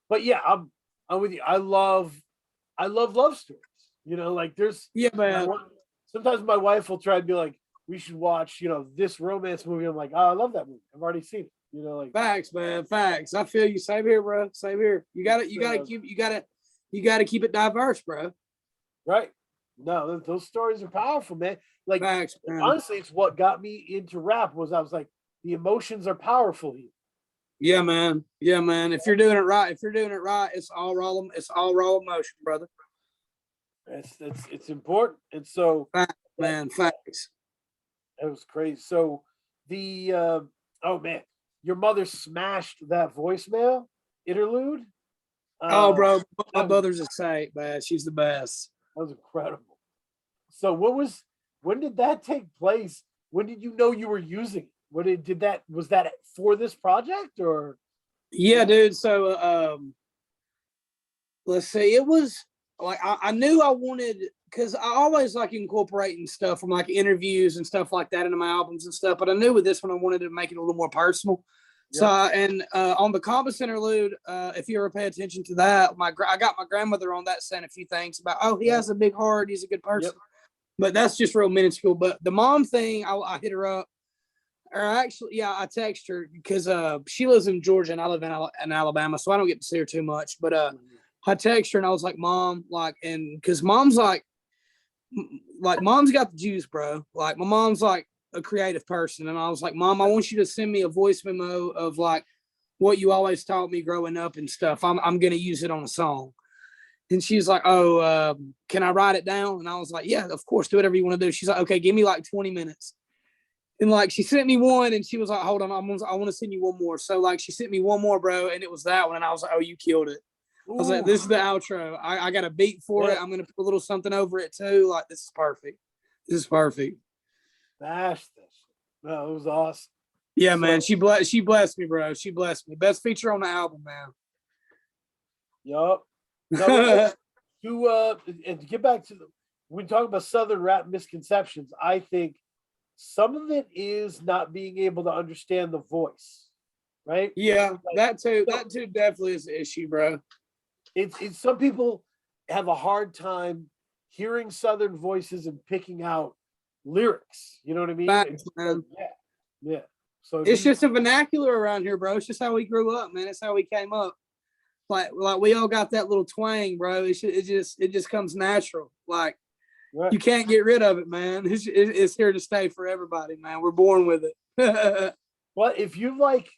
Speaker 1: but yeah, I'm with you. I love love stories. Like there's
Speaker 2: man.
Speaker 1: Sometimes my wife will try to be like, we should watch, this romance movie. I'm like, oh, I love that movie. I've already seen it. Like
Speaker 2: facts, man. Facts. I feel you. Same here, bro. Same here. You gotta keep it diverse, bro.
Speaker 1: Right. No, those stories are powerful, man. Like
Speaker 2: facts, man.
Speaker 1: Honestly, it's what got me into rap. I was like, the emotions are powerful here.
Speaker 2: Yeah, man. If you're doing it right, it's all raw emotion, brother.
Speaker 1: It's important. And so
Speaker 2: facts, man, facts.
Speaker 1: It was crazy. So oh man, your mother smashed that voicemail interlude.
Speaker 2: Bro, my mother's a saint, man. She's the best.
Speaker 1: That was incredible. So when did that take place? When did you know you were using it? Was that for this project or?
Speaker 2: Yeah, dude. So let's see. It was like I knew I wanted, because I always like incorporating stuff from like interviews and stuff like that into my albums and stuff. But I knew with this one I wanted to make it a little more personal. Yep. So on the Compass interlude, if you ever pay attention to that, I got my grandmother on that saying a few things about, he has a big heart, he's a good person. Yep. But that's just real minuscule. But the mom thing, I hit her up. Or actually, yeah, I text her because she lives in Georgia and I live in Alabama, so I don't get to see her too much. But I text her and I was like, Mom, like, and because mom's mom's got the juice, bro. Like my mom's like a creative person, and I was like, Mom, I want you to send me a voice memo of like what you always taught me growing up and stuff. I'm gonna use it on a song. And she's like, oh, can I write it down? And I was like, yeah, of course, do whatever you want to do. She's like, okay, give me like 20 minutes. And like she sent me one, and she was like, hold on, I want to send you one more. So like she sent me one more, bro, and it was that one. And I was like, oh, you killed it. Ooh. I was like, this is the outro. I got a beat for it. I'm gonna put a little something over it too. Like this is perfect.
Speaker 1: Smash this. No, it was awesome.
Speaker 2: Yeah, man. She blessed me, bro. She blessed me. Best feature on the album, man.
Speaker 1: Yup. No, and to get back to when we talk about Southern rap misconceptions, I think some of it is not being able to understand the voice, right?
Speaker 2: Yeah, like, that too definitely is an issue, bro.
Speaker 1: It's some people have a hard time hearing Southern voices and picking out lyrics. You know what I mean?
Speaker 2: Facts, man.
Speaker 1: Yeah. So
Speaker 2: it's just a vernacular around here, bro. It's just how we grew up, man. It's how we came up. like we all got that little twang, bro. It just comes natural. Like
Speaker 1: Right.
Speaker 2: you can't get rid of it, man. It's here to stay for everybody, man. We're born with it.
Speaker 1: Well, if you like,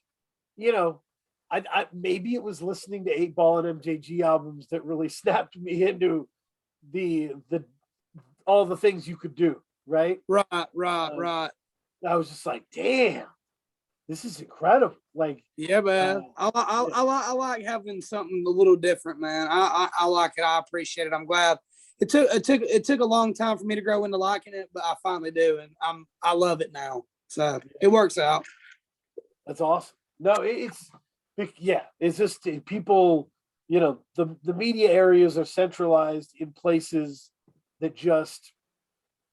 Speaker 1: you know, I maybe it was listening to 8 Ball and MJG albums that really snapped me into the all the things you could do, right?
Speaker 2: Right.
Speaker 1: I was just like, damn, this is incredible. Like,
Speaker 2: Yeah, man. I like having something a little different, man. I like it. I appreciate it. I'm glad. It took a long time for me to grow into liking it, but I finally do, and I love it now. So it works out.
Speaker 1: that's awesome. No, it's just people, you know, the media areas are centralized in places that just,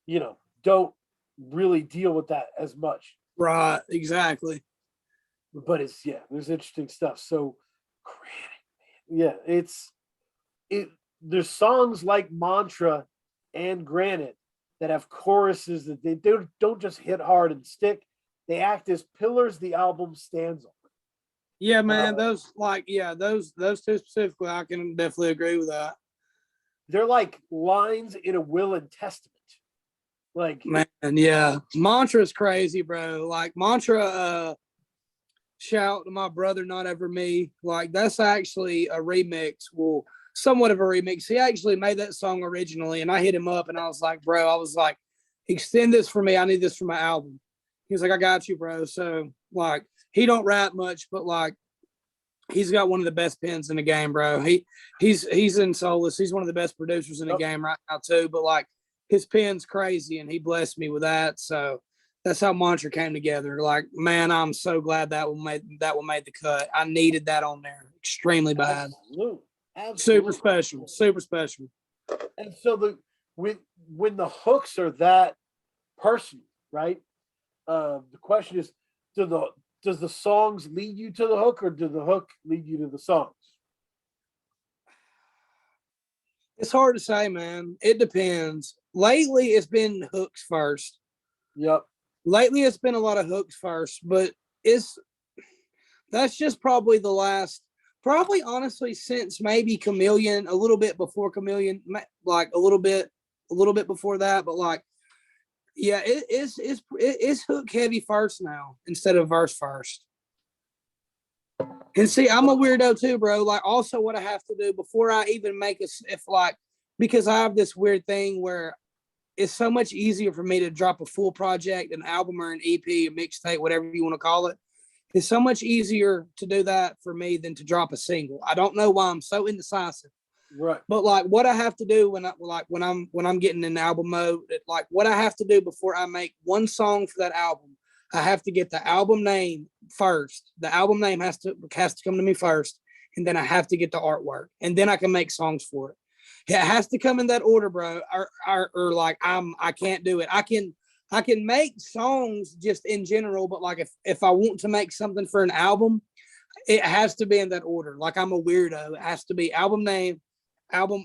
Speaker 1: you know, don't really deal with that as much.
Speaker 2: Right. Exactly.
Speaker 1: But there's interesting stuff. So, Granite, man, there's songs like Mantra and Granite that have choruses that they don't just hit hard and stick. They act as pillars the album stands on.
Speaker 2: Yeah, man. Those two specifically, I can definitely agree with that.
Speaker 1: They're like lines in a will and testament. Like,
Speaker 2: Man, yeah. Mantra is crazy, bro. Like Mantra, shout to my brother, Not Ever Me. Like that's actually a remix. Well, somewhat of a remix. He actually made that song originally, and I hit him up and I was like, bro, extend this for me. I need this for my album. He was like, I got you, bro. So like he don't rap much, but like he's got one of the best pens in the game, bro. He's in Solus. He's one of the best producers in the game right now too. But like his pen's crazy, and he blessed me with that. So that's how Mantra came together. Like, man, I'm so glad that one made the cut. I needed that on there extremely bad.
Speaker 1: Absolutely.
Speaker 2: Super special.
Speaker 1: And so when the hooks are that personal, right? The question is, does the songs lead you to the hook, or do the hook lead you to the songs?
Speaker 2: It's hard to say, man. It depends. Lately, it's been hooks first.
Speaker 1: Yep.
Speaker 2: Lately, it's been a lot of hooks first, but that's just probably the last, honestly, since maybe Chameleon, a little bit before Chameleon, like a little bit before that, but like, yeah, it's hook heavy first now instead of verse first. And see, I'm a weirdo too, bro. Like, also, what I have to do before I even make because I have this weird thing where it's so much easier for me to drop a full project, an album or an EP, a mixtape, whatever you want to call it. It's so much easier to do that for me than to drop a single. I don't know why I'm so indecisive.
Speaker 1: Right.
Speaker 2: But like what I have to do when I'm getting in album mode, like what I have to do before I make one song for that album, I have to get the album name first. The album name has to come to me first, and then I have to get the artwork, and then I can make songs for it. It has to come in that order, bro. Or like I can't do it. I can make songs just in general, but like if I want to make something for an album, it has to be in that order. Like I'm a weirdo. It has to be album name, album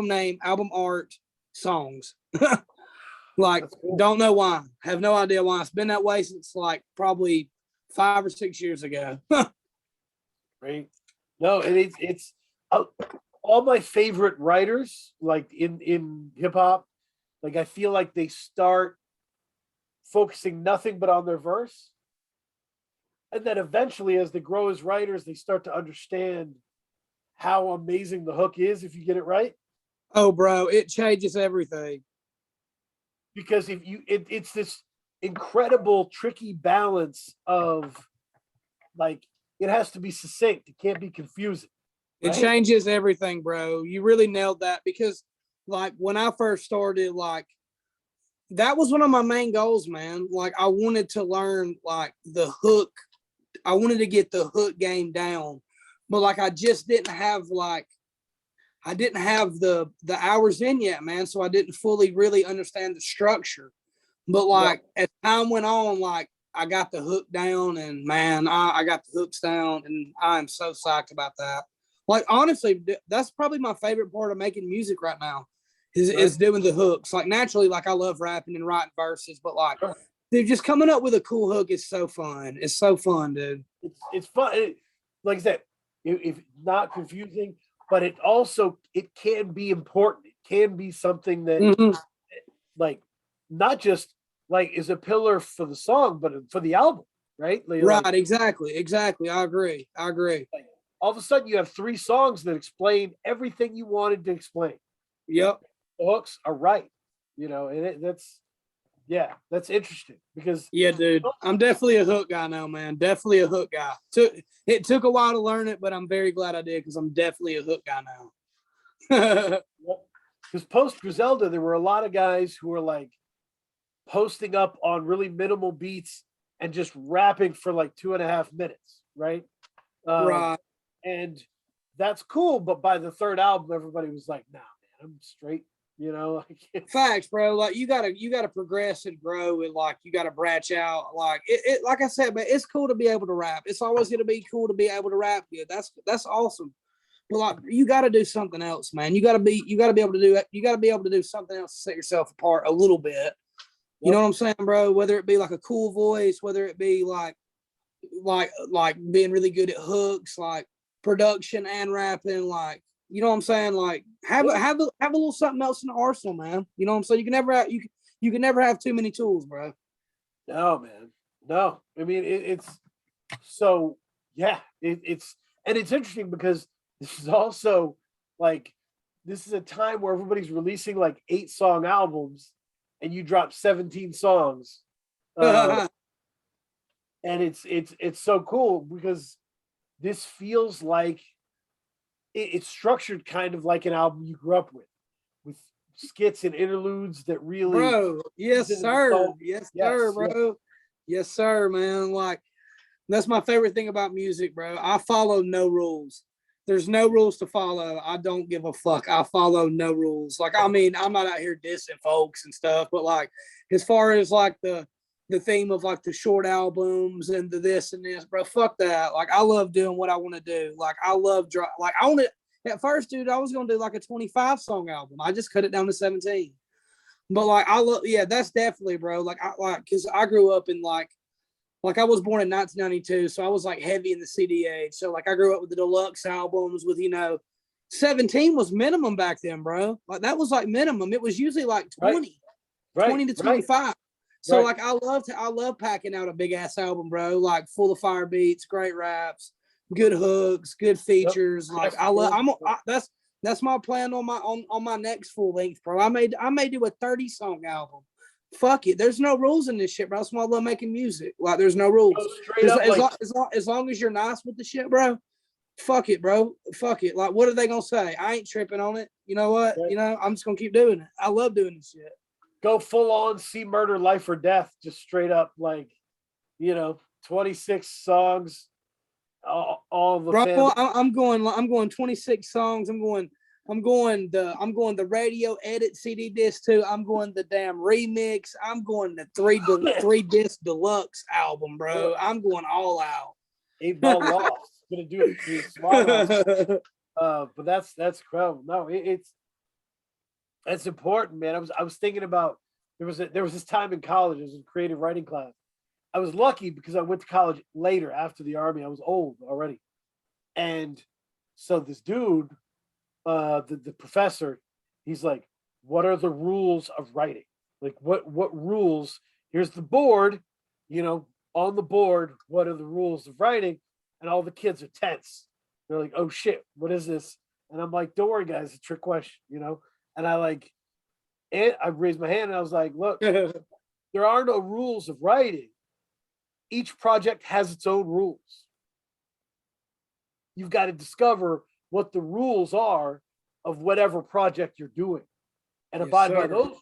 Speaker 2: name, album art, songs. Like, cool. Don't know why. Have no idea why. It's been that way since like probably 5 or 6 years ago.
Speaker 1: Right. No, and it's all my favorite writers, like in hip hop, like I feel like they start focusing nothing but on their verse. And then eventually, as they grow as writers, they start to understand how amazing the hook is if you get it right.
Speaker 2: Oh, bro, it changes everything.
Speaker 1: Because it's this incredible, tricky balance of like, it has to be succinct. It can't be confusing.
Speaker 2: Right? It changes everything, bro. You really nailed that, because like when I first started, like that was one of my main goals, man. Like I wanted to learn like the hook. I wanted to get the hook game down, but like I just didn't have the hours in yet, man. So I didn't fully really understand the structure. But like as time went on, like I got the hook down, and man, I got the hooks down, and I'm so psyched about that. Like honestly, that's probably my favorite part of making music right now is doing the hooks. Like naturally, like I love rapping and writing verses, but like dude, just coming up with a cool hook is so fun. It's so fun, dude.
Speaker 1: It's fun. Like I said, if not confusing, but it can be important. It can be something that
Speaker 2: Mhm.
Speaker 1: like not just like is a pillar for the song, but for the album, right?
Speaker 2: Right, exactly. I agree.
Speaker 1: Like, all of a sudden you have 3 songs that explain everything you wanted to explain.
Speaker 2: Yep.
Speaker 1: The hooks are right, and that's interesting because
Speaker 2: Yeah, dude. I'm definitely a hook guy now, man. Definitely a hook guy. It took a while to learn it, but I'm very glad I did because I'm definitely a hook guy now.
Speaker 1: because post Griselda, there were a lot of guys who were like posting up on really minimal beats and just rapping for like 2.5 minutes, right? Um,
Speaker 2: Right.
Speaker 1: and that's cool, but by the third album, everybody was like, "Nah, man, I'm straight." Like
Speaker 2: Facts, bro. Like you gotta progress and grow, and like you gotta branch out. Like like I said, man, it's cool to be able to rap. It's always gonna be cool to be able to rap good. That's awesome. But like you gotta do something else, man. You gotta be able to do it. You gotta be able to do something else to set yourself apart a little bit. You know what I'm saying, bro? Whether it be like a cool voice, whether it be like being really good at hooks, like production and rapping, like you know what I'm saying? Like have a little something else in the arsenal, man. You know what I'm saying? You can never have too many tools, bro.
Speaker 1: No, man, no. I mean, it's so yeah. It's interesting because this is also like this is a time where everybody's releasing like 8-song albums, and you drop 17 songs. And it's so cool because this feels like it's structured kind of like an album you grew up with skits and interludes that really
Speaker 2: Bro, yes, sir. Yes, sir,
Speaker 1: yes,
Speaker 2: bro. Yes, sir, man. Like that's my favorite thing about music, bro. I follow no rules. There's no rules to follow. I don't give a fuck. I follow no rules. Like, I mean, I'm not out here dissing folks and stuff, but like, as far as like the theme of like the short albums and the this and this, bro, fuck that. Like, I love doing what I want to do. Like, I love like I want to. At first, dude, I was gonna do like a 25 song album. I just cut it down to 17. But like, I love, yeah, that's definitely, bro. Like, because I grew up in like I was born in 1992, so I was like heavy in the CD age. So like I grew up with the deluxe albums with 17 was minimum back then, bro. Like that was like minimum. It was usually like 20,
Speaker 1: right,
Speaker 2: 20 to 25. So
Speaker 1: right.
Speaker 2: like I love packing out a big ass album, bro. Like full of fire beats, great raps, good hooks, good features. Like that's my plan on my next full length, bro. I may do a 30-song album. Fuck it. There's no rules in this shit, bro. That's why I love making music. Like, there's no rules. As long as you're nice with the shit, bro. Fuck it, bro. Fuck it. Like, what are they gonna say? I ain't tripping on it. You know what?
Speaker 1: Right.
Speaker 2: You know, I'm just gonna keep doing it. I love doing this shit.
Speaker 1: Go full on see murder, life or death, just straight up like, 26 songs, all the
Speaker 2: bro.
Speaker 1: family.
Speaker 2: I'm going 26 songs. I'm going the radio edit CD disc too. I'm going the damn remix. I'm going the three disc deluxe album, bro. I'm going all out.
Speaker 1: 8 Ball Lost. Gonna do it. But that's incredible. No, that's important, man. I was thinking about there was this time in college. I was in creative writing class. I was lucky because I went to college later after the army. I was old already, and so this dude, the professor, he's like, "What are the rules of writing? Like, what rules? Here's the board, on the board. What are the rules of writing?" And all the kids are tense. They're like, "Oh shit, what is this?" And I'm like, "Don't worry, guys, it's a trick question." And I raised my hand and I was like, "Look, there are no rules of writing. Each project has its own rules. You've got to discover what the rules are of whatever project you're doing and abide by those.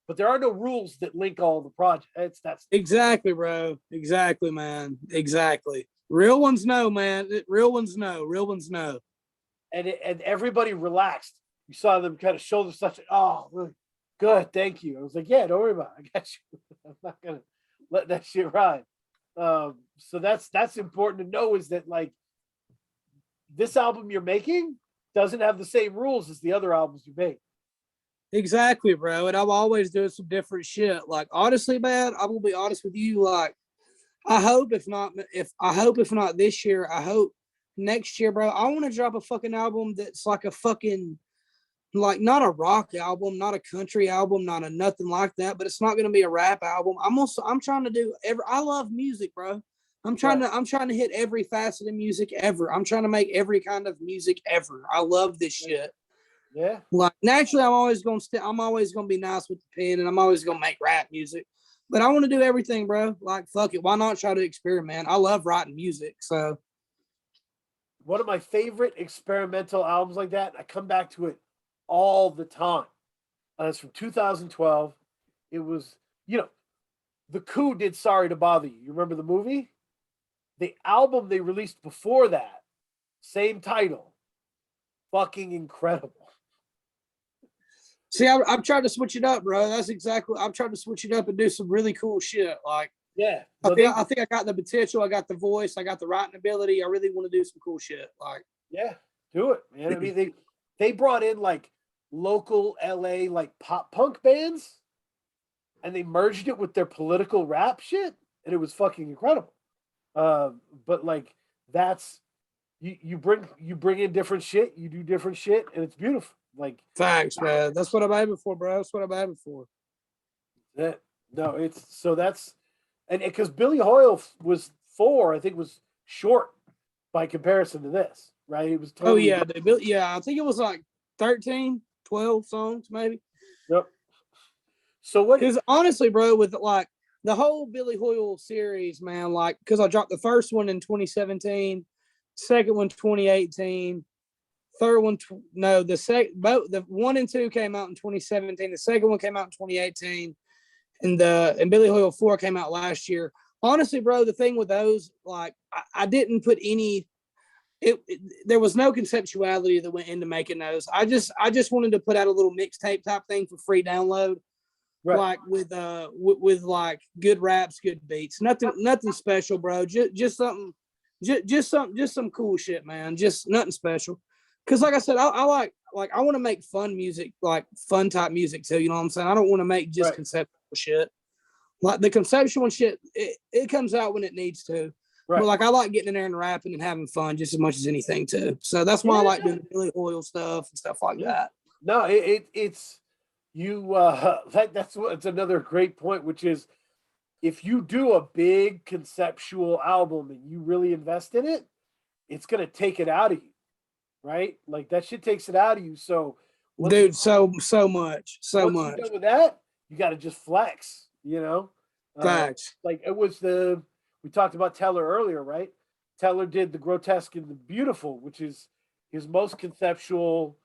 Speaker 1: But there are no rules that link all the projects. That's
Speaker 2: exactly, bro. Exactly, man. Exactly. Real ones know, man. Real ones know. Real ones know.
Speaker 1: And everybody relaxed. You saw them kind of shoulder such. Oh, really good. Thank you. I was like, yeah, don't worry about it. I got you. I'm not gonna let that shit ride. So that's important to know, is that like this album you're making doesn't have the same rules as the other albums you make.
Speaker 2: Exactly, bro. And I'm always doing some different shit. Like, honestly, man, I'm gonna be honest with you. Like, I hope if not this year, I hope next year, bro, I want to drop a fucking album that's like a fucking, like, not a rock album, not a country album, not a nothing like that, but it's not going to be a rap album. I'm trying to do I love music, bro. I'm trying to hit every facet of music ever. I'm trying to make every kind of music ever. I love this shit.
Speaker 1: Yeah.
Speaker 2: Like, naturally, I'm always going to be nice with the pen, and I'm always going to make rap music, but I want to do everything, bro. Like, fuck it. Why not try to experiment? I love writing music. So
Speaker 1: One of my favorite experimental albums like that, I come back to it all the time. It's from 2012. It was, The Coup did Sorry to Bother You. You remember the movie? The album they released before that, same title, fucking incredible.
Speaker 2: see, I've tried to switch it up, bro. I've tried to switch it up and do some really cool shit. Like,
Speaker 1: Yeah.
Speaker 2: I think I got the potential. I got the voice. I got the writing ability. I really want to do some cool shit. Like,
Speaker 1: yeah, do it, man. I mean, they brought in like local LA like pop punk bands, and they merged it with their political rap shit, and it was fucking incredible. But like that's you bring in different shit, you do different shit, and it's beautiful. Like
Speaker 2: facts, man. That's what I'm aiming for, bro. That's what I'm aiming for.
Speaker 1: that. No, it's so that's and because Billy Hoyle was 4, I think was short by comparison to this, right? It was totally.
Speaker 2: Oh yeah, dude. Yeah, I think it was like 13, 12 songs, maybe.
Speaker 1: Yep. So what?
Speaker 2: Because honestly, bro, with like the whole Billy Hoyle series, man, like, because I dropped the first one in 2017, second one 2018, third one no, the 1 and 2 came out in 2017, the second one came out in 2018, and Billy Hoyle 4 came out last year. Honestly, bro, the thing with those, like, I didn't put any. There was no conceptuality that went into making those. I just wanted to put out a little mixtape type thing for free download,
Speaker 1: Right.
Speaker 2: like with like good raps, good beats, nothing special, bro. Just something, just some cool shit, man. Just nothing special. Cause like I said, I like I want to make fun music, like fun type music too. You know what I'm saying? I don't want to make just conceptual shit. Like the conceptual shit, it comes out when it needs to. Right. But like I like getting in there and rapping and having fun just as much as anything too. So that's why I like doing Billy Hoyle stuff and stuff like that.
Speaker 1: No, it's you. It's another great point, which is if you do a big conceptual album and you really invest in it, it's gonna take it out of you, right? Like that shit takes it out of you. So,
Speaker 2: dude, so much.
Speaker 1: You're done with that, you got to just flex.
Speaker 2: Facts.
Speaker 1: Like it was we talked about Teller earlier, right? Teller did The Grotesque and the Beautiful, which is his most conceptual,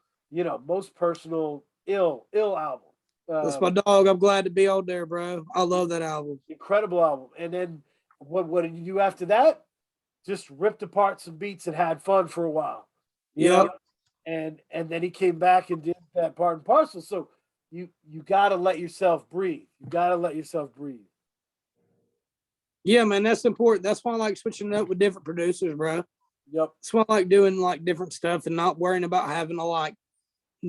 Speaker 1: most personal, ill album.
Speaker 2: That's my dog. I'm glad to be on there, bro. I love that album.
Speaker 1: Incredible album. And then what did you do after that? Just ripped apart some beats and had fun for a while.
Speaker 2: Yeah.
Speaker 1: And then he came back and did that part and parcel. So you got to let yourself breathe. You got to let yourself breathe.
Speaker 2: Yeah, man, that's important. That's why I like switching it up with different producers, bro.
Speaker 1: Yep.
Speaker 2: That's why I like doing like different stuff and not worrying about having to like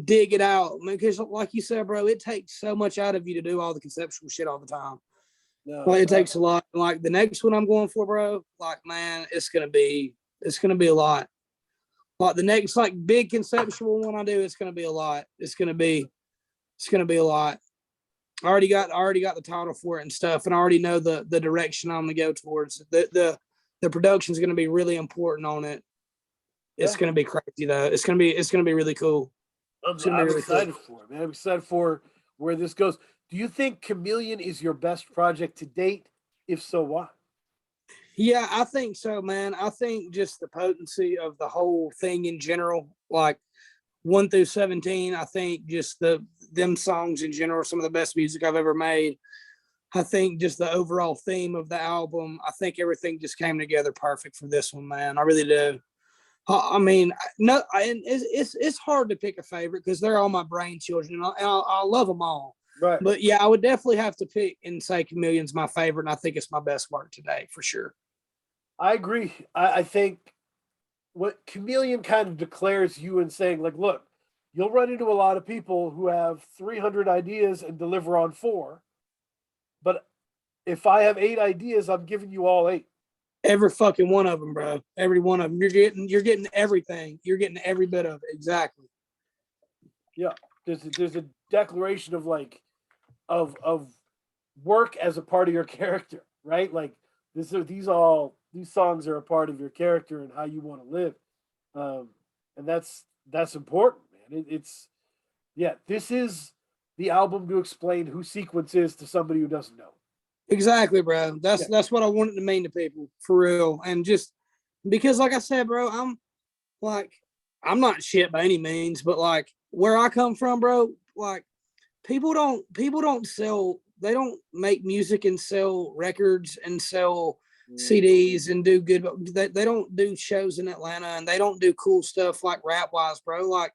Speaker 2: dig it out. Because like you said, bro, it takes so much out of you to do all the conceptual shit all the time. No, like it takes a lot. Like the next one I'm going for, bro, like, man, it's gonna be a lot. Like the next like big conceptual one I do, it's gonna be a lot. It's gonna be a lot. I already got the title for it and stuff, and I already know the direction I'm gonna go towards. The production is gonna be really important on it. It's gonna be crazy though. It's gonna be really cool.
Speaker 1: I'm really excited for it, man. I'm excited for where this goes. Do you think Chameleon is your best project to date? If so, why?
Speaker 2: Yeah, I think so, man. I think just the potency of the whole thing in general, like 1 through 17, I think just them songs in general are some of the best music I've ever made. I think just the overall theme of the album, I think everything just came together perfect for this one, man. I really do. I mean, it's hard to pick a favorite because they're all my brain children, and I love them all.
Speaker 1: Right.
Speaker 2: But yeah, I would definitely have to pick and say Chameleon's my favorite, and I think it's my best work today for sure.
Speaker 1: I agree. I think what Chameleon kind of declares you and saying, like, look, you'll run into a lot of people who have 300 ideas and deliver on 4. But if I have 8 ideas, I'm giving you all 8.
Speaker 2: Every fucking one of them, bro. Every one of them. You're getting everything. You're getting every bit of it. Exactly.
Speaker 1: Yeah. There's a declaration of like of work as a part of your character, right? Like these songs are a part of your character and how you want to live. And that's important, man. It's yeah, this is the album to explain who SeKwence is to somebody who doesn't know.
Speaker 2: Exactly, bro.
Speaker 1: Yeah.
Speaker 2: That's what I wanted to mean to people for real. And just because, like I said, bro, like I'm not shit by any means, but like where I come from, bro, like people don't sell, they don't make music and sell records and sell CDs and do good, they don't do shows in Atlanta and they don't do cool stuff like rap wise, bro. Like,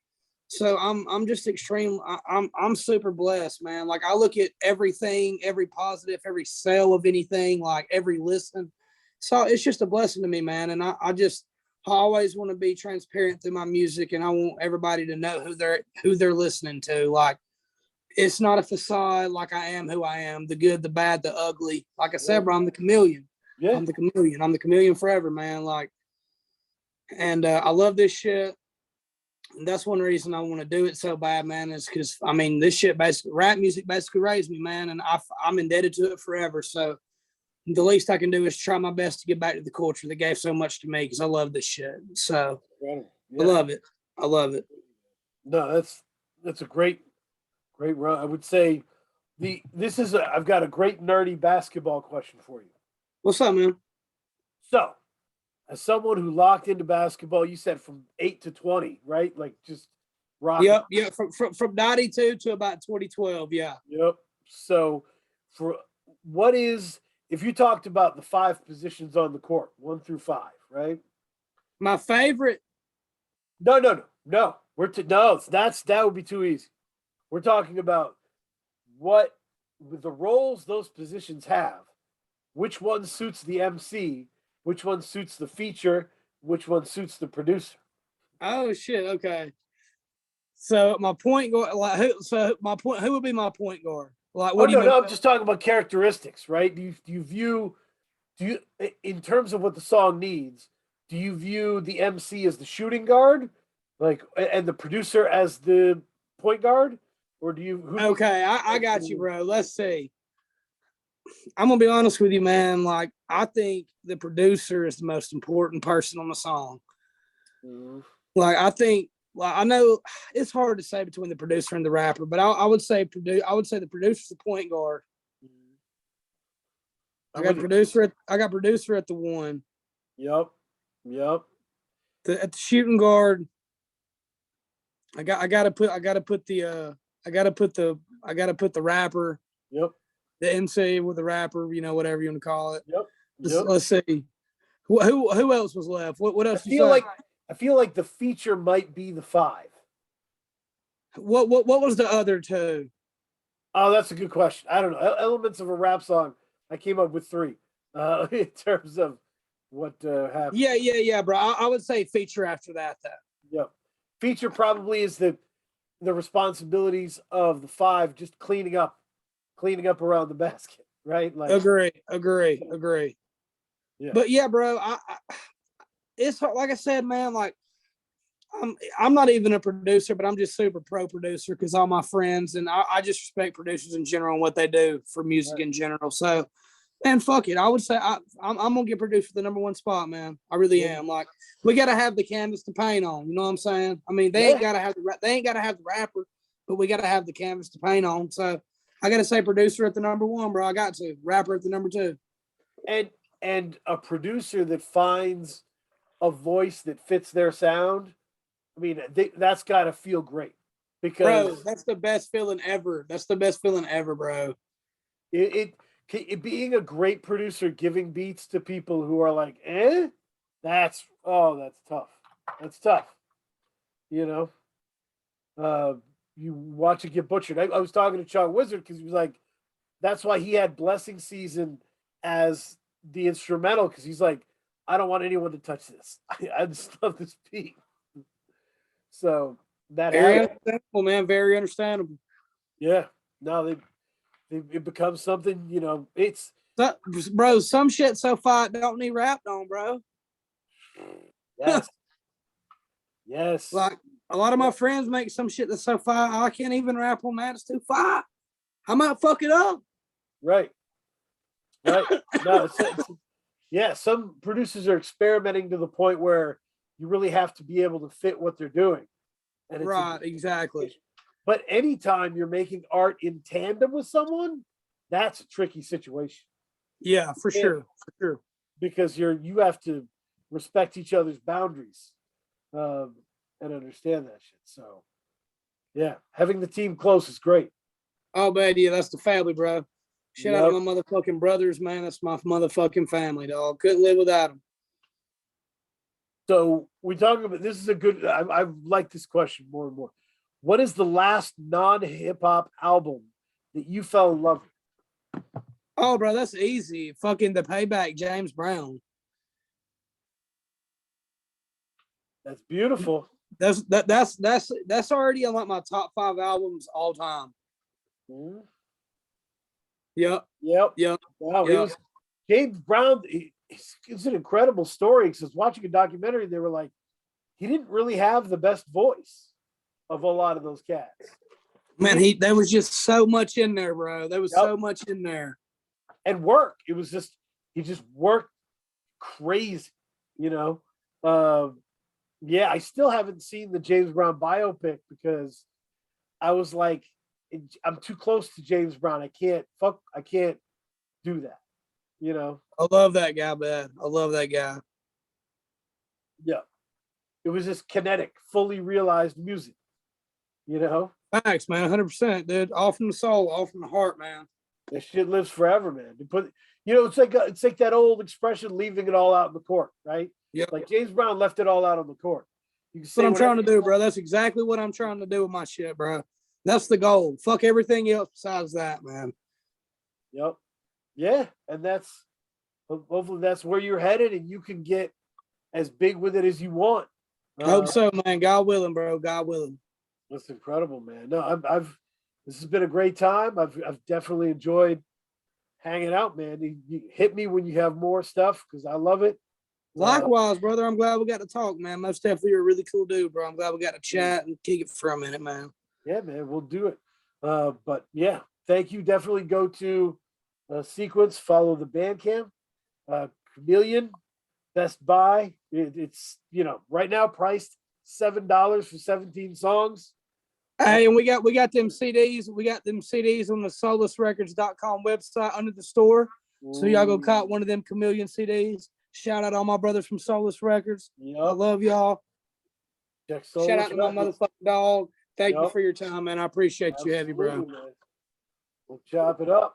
Speaker 2: so I'm just extreme. I'm super blessed, man. Like I look at everything, every positive, every sale of anything, like every listen. So it's just a blessing to me, man. And I always want to be transparent through my music, and I want everybody to know who they're listening to. Like it's not a facade. Like I am who I am, the good, the bad, the ugly. Like I said, bro, I'm the chameleon.
Speaker 1: Yeah.
Speaker 2: I'm the chameleon. I'm the chameleon forever, man. Like, and I love this shit. And that's one reason I want to do it so bad, man, is because I mean this shit basically, rap music basically raised me, man, and I'm indebted to it forever. So the least I can do is try my best to get back to the culture that gave so much to me, because I love this shit. So
Speaker 1: Yeah.
Speaker 2: I love it. I love it.
Speaker 1: No, that's a great run. I would say I've got a great nerdy basketball question for you.
Speaker 2: What's up, man?
Speaker 1: So, as someone who locked into basketball, you said from 8 to 20, right? Like just rock.
Speaker 2: Yep. From 92 to about 2012. Yeah.
Speaker 1: Yep. So, for what is if you talked about the 5 positions on the court, 1 through 5, right?
Speaker 2: My favorite.
Speaker 1: No. That would be too easy. We're talking about what with the roles those positions have. Which one suits the MC? Which one suits the feature? Which one suits the producer?
Speaker 2: Oh shit. Okay. So my point guard, like who would be my point guard? Like,
Speaker 1: Oh
Speaker 2: what do you
Speaker 1: no,
Speaker 2: mean?
Speaker 1: no, I'm just talking about characteristics, right? Do you in terms of what the song needs, do you view the MC as the shooting guard, like and the producer as the point guard? Or do you
Speaker 2: Okay, I got you, bro. Let's see. I'm gonna be honest with you, man. Like, I think the producer is the most important person on the song. Like, I think, like, I know it's hard to say between the producer and the rapper, but I would say the producer's the point guard. I got producer at the one.
Speaker 1: Yep.
Speaker 2: At the shooting guard, I gotta put the rapper.
Speaker 1: Yep.
Speaker 2: The MC with the rapper, whatever you want to call it.
Speaker 1: Yep.
Speaker 2: Let's see. Who else was left? What else?
Speaker 1: I feel like the feature might be the 5.
Speaker 2: What was the other 2?
Speaker 1: Oh, that's a good question. I don't know. Elements of a rap song. I came up with 3 in terms of what happened.
Speaker 2: Yeah, bro. I would say feature after that, though.
Speaker 1: Yep. Feature probably is the responsibilities of the 5, just cleaning up around the basket, right? Like
Speaker 2: agree. Yeah. But yeah, bro, it's like I said, man. Like I'm not even a producer, but I'm just super pro producer because all my friends and I just respect producers in general and what they do for music in general. So, man, fuck it. I would say I'm gonna get produced for the number 1 spot, man. I really am. Like we gotta have the canvas to paint on. You know what I'm saying? I mean, they ain't gotta have the rapper, but we gotta have the canvas to paint on. So I gotta say producer at the number 1, bro. I got to rapper at the number 2.
Speaker 1: And a producer that finds a voice that fits their sound. I mean, that's got to feel great because
Speaker 2: bro, that's the best feeling ever. That's the best feeling ever, bro.
Speaker 1: It being a great producer, giving beats to people who are like, that's tough. That's tough. You watch it get butchered. I was talking to Chuck Wizard because he was like, that's why he had Blessing Season as the instrumental because he's like, I don't want anyone to touch this. I just love this beat. So that
Speaker 2: very understandable, man. Very understandable.
Speaker 1: Yeah. No, it becomes something. It's
Speaker 2: Bro, some shit so far don't need rapped on, bro.
Speaker 1: Yes. Yes.
Speaker 2: Like a lot of my friends make some shit that's so far I can't even rap on that. It's too far. I might fuck it up.
Speaker 1: Right. Right. No, yeah, some producers are experimenting to the point where you really have to be able to fit what they're doing. And
Speaker 2: Right, exactly.
Speaker 1: But anytime you're making art in tandem with someone, that's a tricky situation.
Speaker 2: Yeah, for sure. For sure.
Speaker 1: Because you have to respect each other's boundaries and understand that shit. So yeah, having the team close is great.
Speaker 2: Oh, man, yeah, that's the family, bro. Shout out
Speaker 1: Yep.
Speaker 2: to my motherfucking brothers, man. That's my motherfucking family, dog. Couldn't live without them.
Speaker 1: So we talk about this is a good. I like this question more and more. What is the last non-hip hop album that you fell in love with?
Speaker 2: Oh, bro, that's easy. Fucking The Payback, James Brown.
Speaker 1: That's beautiful.
Speaker 2: That's already on like my top 5 albums all time.
Speaker 1: Mhm.
Speaker 2: Yep.
Speaker 1: Yep.
Speaker 2: Yep.
Speaker 1: Wow.
Speaker 2: Yep.
Speaker 1: He was James Brown. It's an incredible story because watching a documentary, they were like, he didn't really have the best voice of a lot of those cats.
Speaker 2: Man, there was just so much in there, bro. There was
Speaker 1: Yep.
Speaker 2: so much in there.
Speaker 1: And work. It was just he just worked crazy, you know. Yeah, I still haven't seen the James Brown biopic because I was like, I'm too close to James Brown. I can't do that, you know.
Speaker 2: I love that guy, man. I love that guy.
Speaker 1: Yeah. It was just kinetic, fully realized music, you know.
Speaker 2: Thanks, man. 100%, dude. All from the soul, all from the heart, man.
Speaker 1: That shit lives forever, man. It's like that old expression, leaving it all out in the court, right?
Speaker 2: Yeah.
Speaker 1: Like James Brown left it all out on the court. You can
Speaker 2: That's
Speaker 1: say
Speaker 2: what I'm
Speaker 1: whatever
Speaker 2: trying to do, bro. That's exactly what I'm trying to do with my shit, bro. That's the goal. Fuck everything else besides that, man.
Speaker 1: Yep. Yeah, and hopefully that's where you're headed, and you can get as big with it as you want.
Speaker 2: Hope so, man. God willing, bro. God willing.
Speaker 1: That's incredible, man. No, this has been a great time. I've definitely enjoyed hanging out, man. You hit me when you have more stuff because I love it.
Speaker 2: Likewise, brother. I'm glad we got to talk, man. Most definitely, you're a really cool dude, bro. I'm glad we got to chat and kick it for a minute, man.
Speaker 1: Yeah, man, we'll do it. But yeah, thank you. Definitely go to SeKwence, follow the Bandcamp. Chameleon, Best Buy. It's right now priced $7 for 17 songs.
Speaker 2: Hey, and we got them CDs. We got them CDs on the solacerecords.com website under the store. So y'all go cop one of them Chameleon CDs. Shout out all my brothers from Solace Records.
Speaker 1: Yep.
Speaker 2: I love y'all. Shout out to my
Speaker 1: Records.
Speaker 2: motherfucking dog. Thank you for your time, man. I appreciate you, heavy bro.
Speaker 1: Man. We'll chop it up.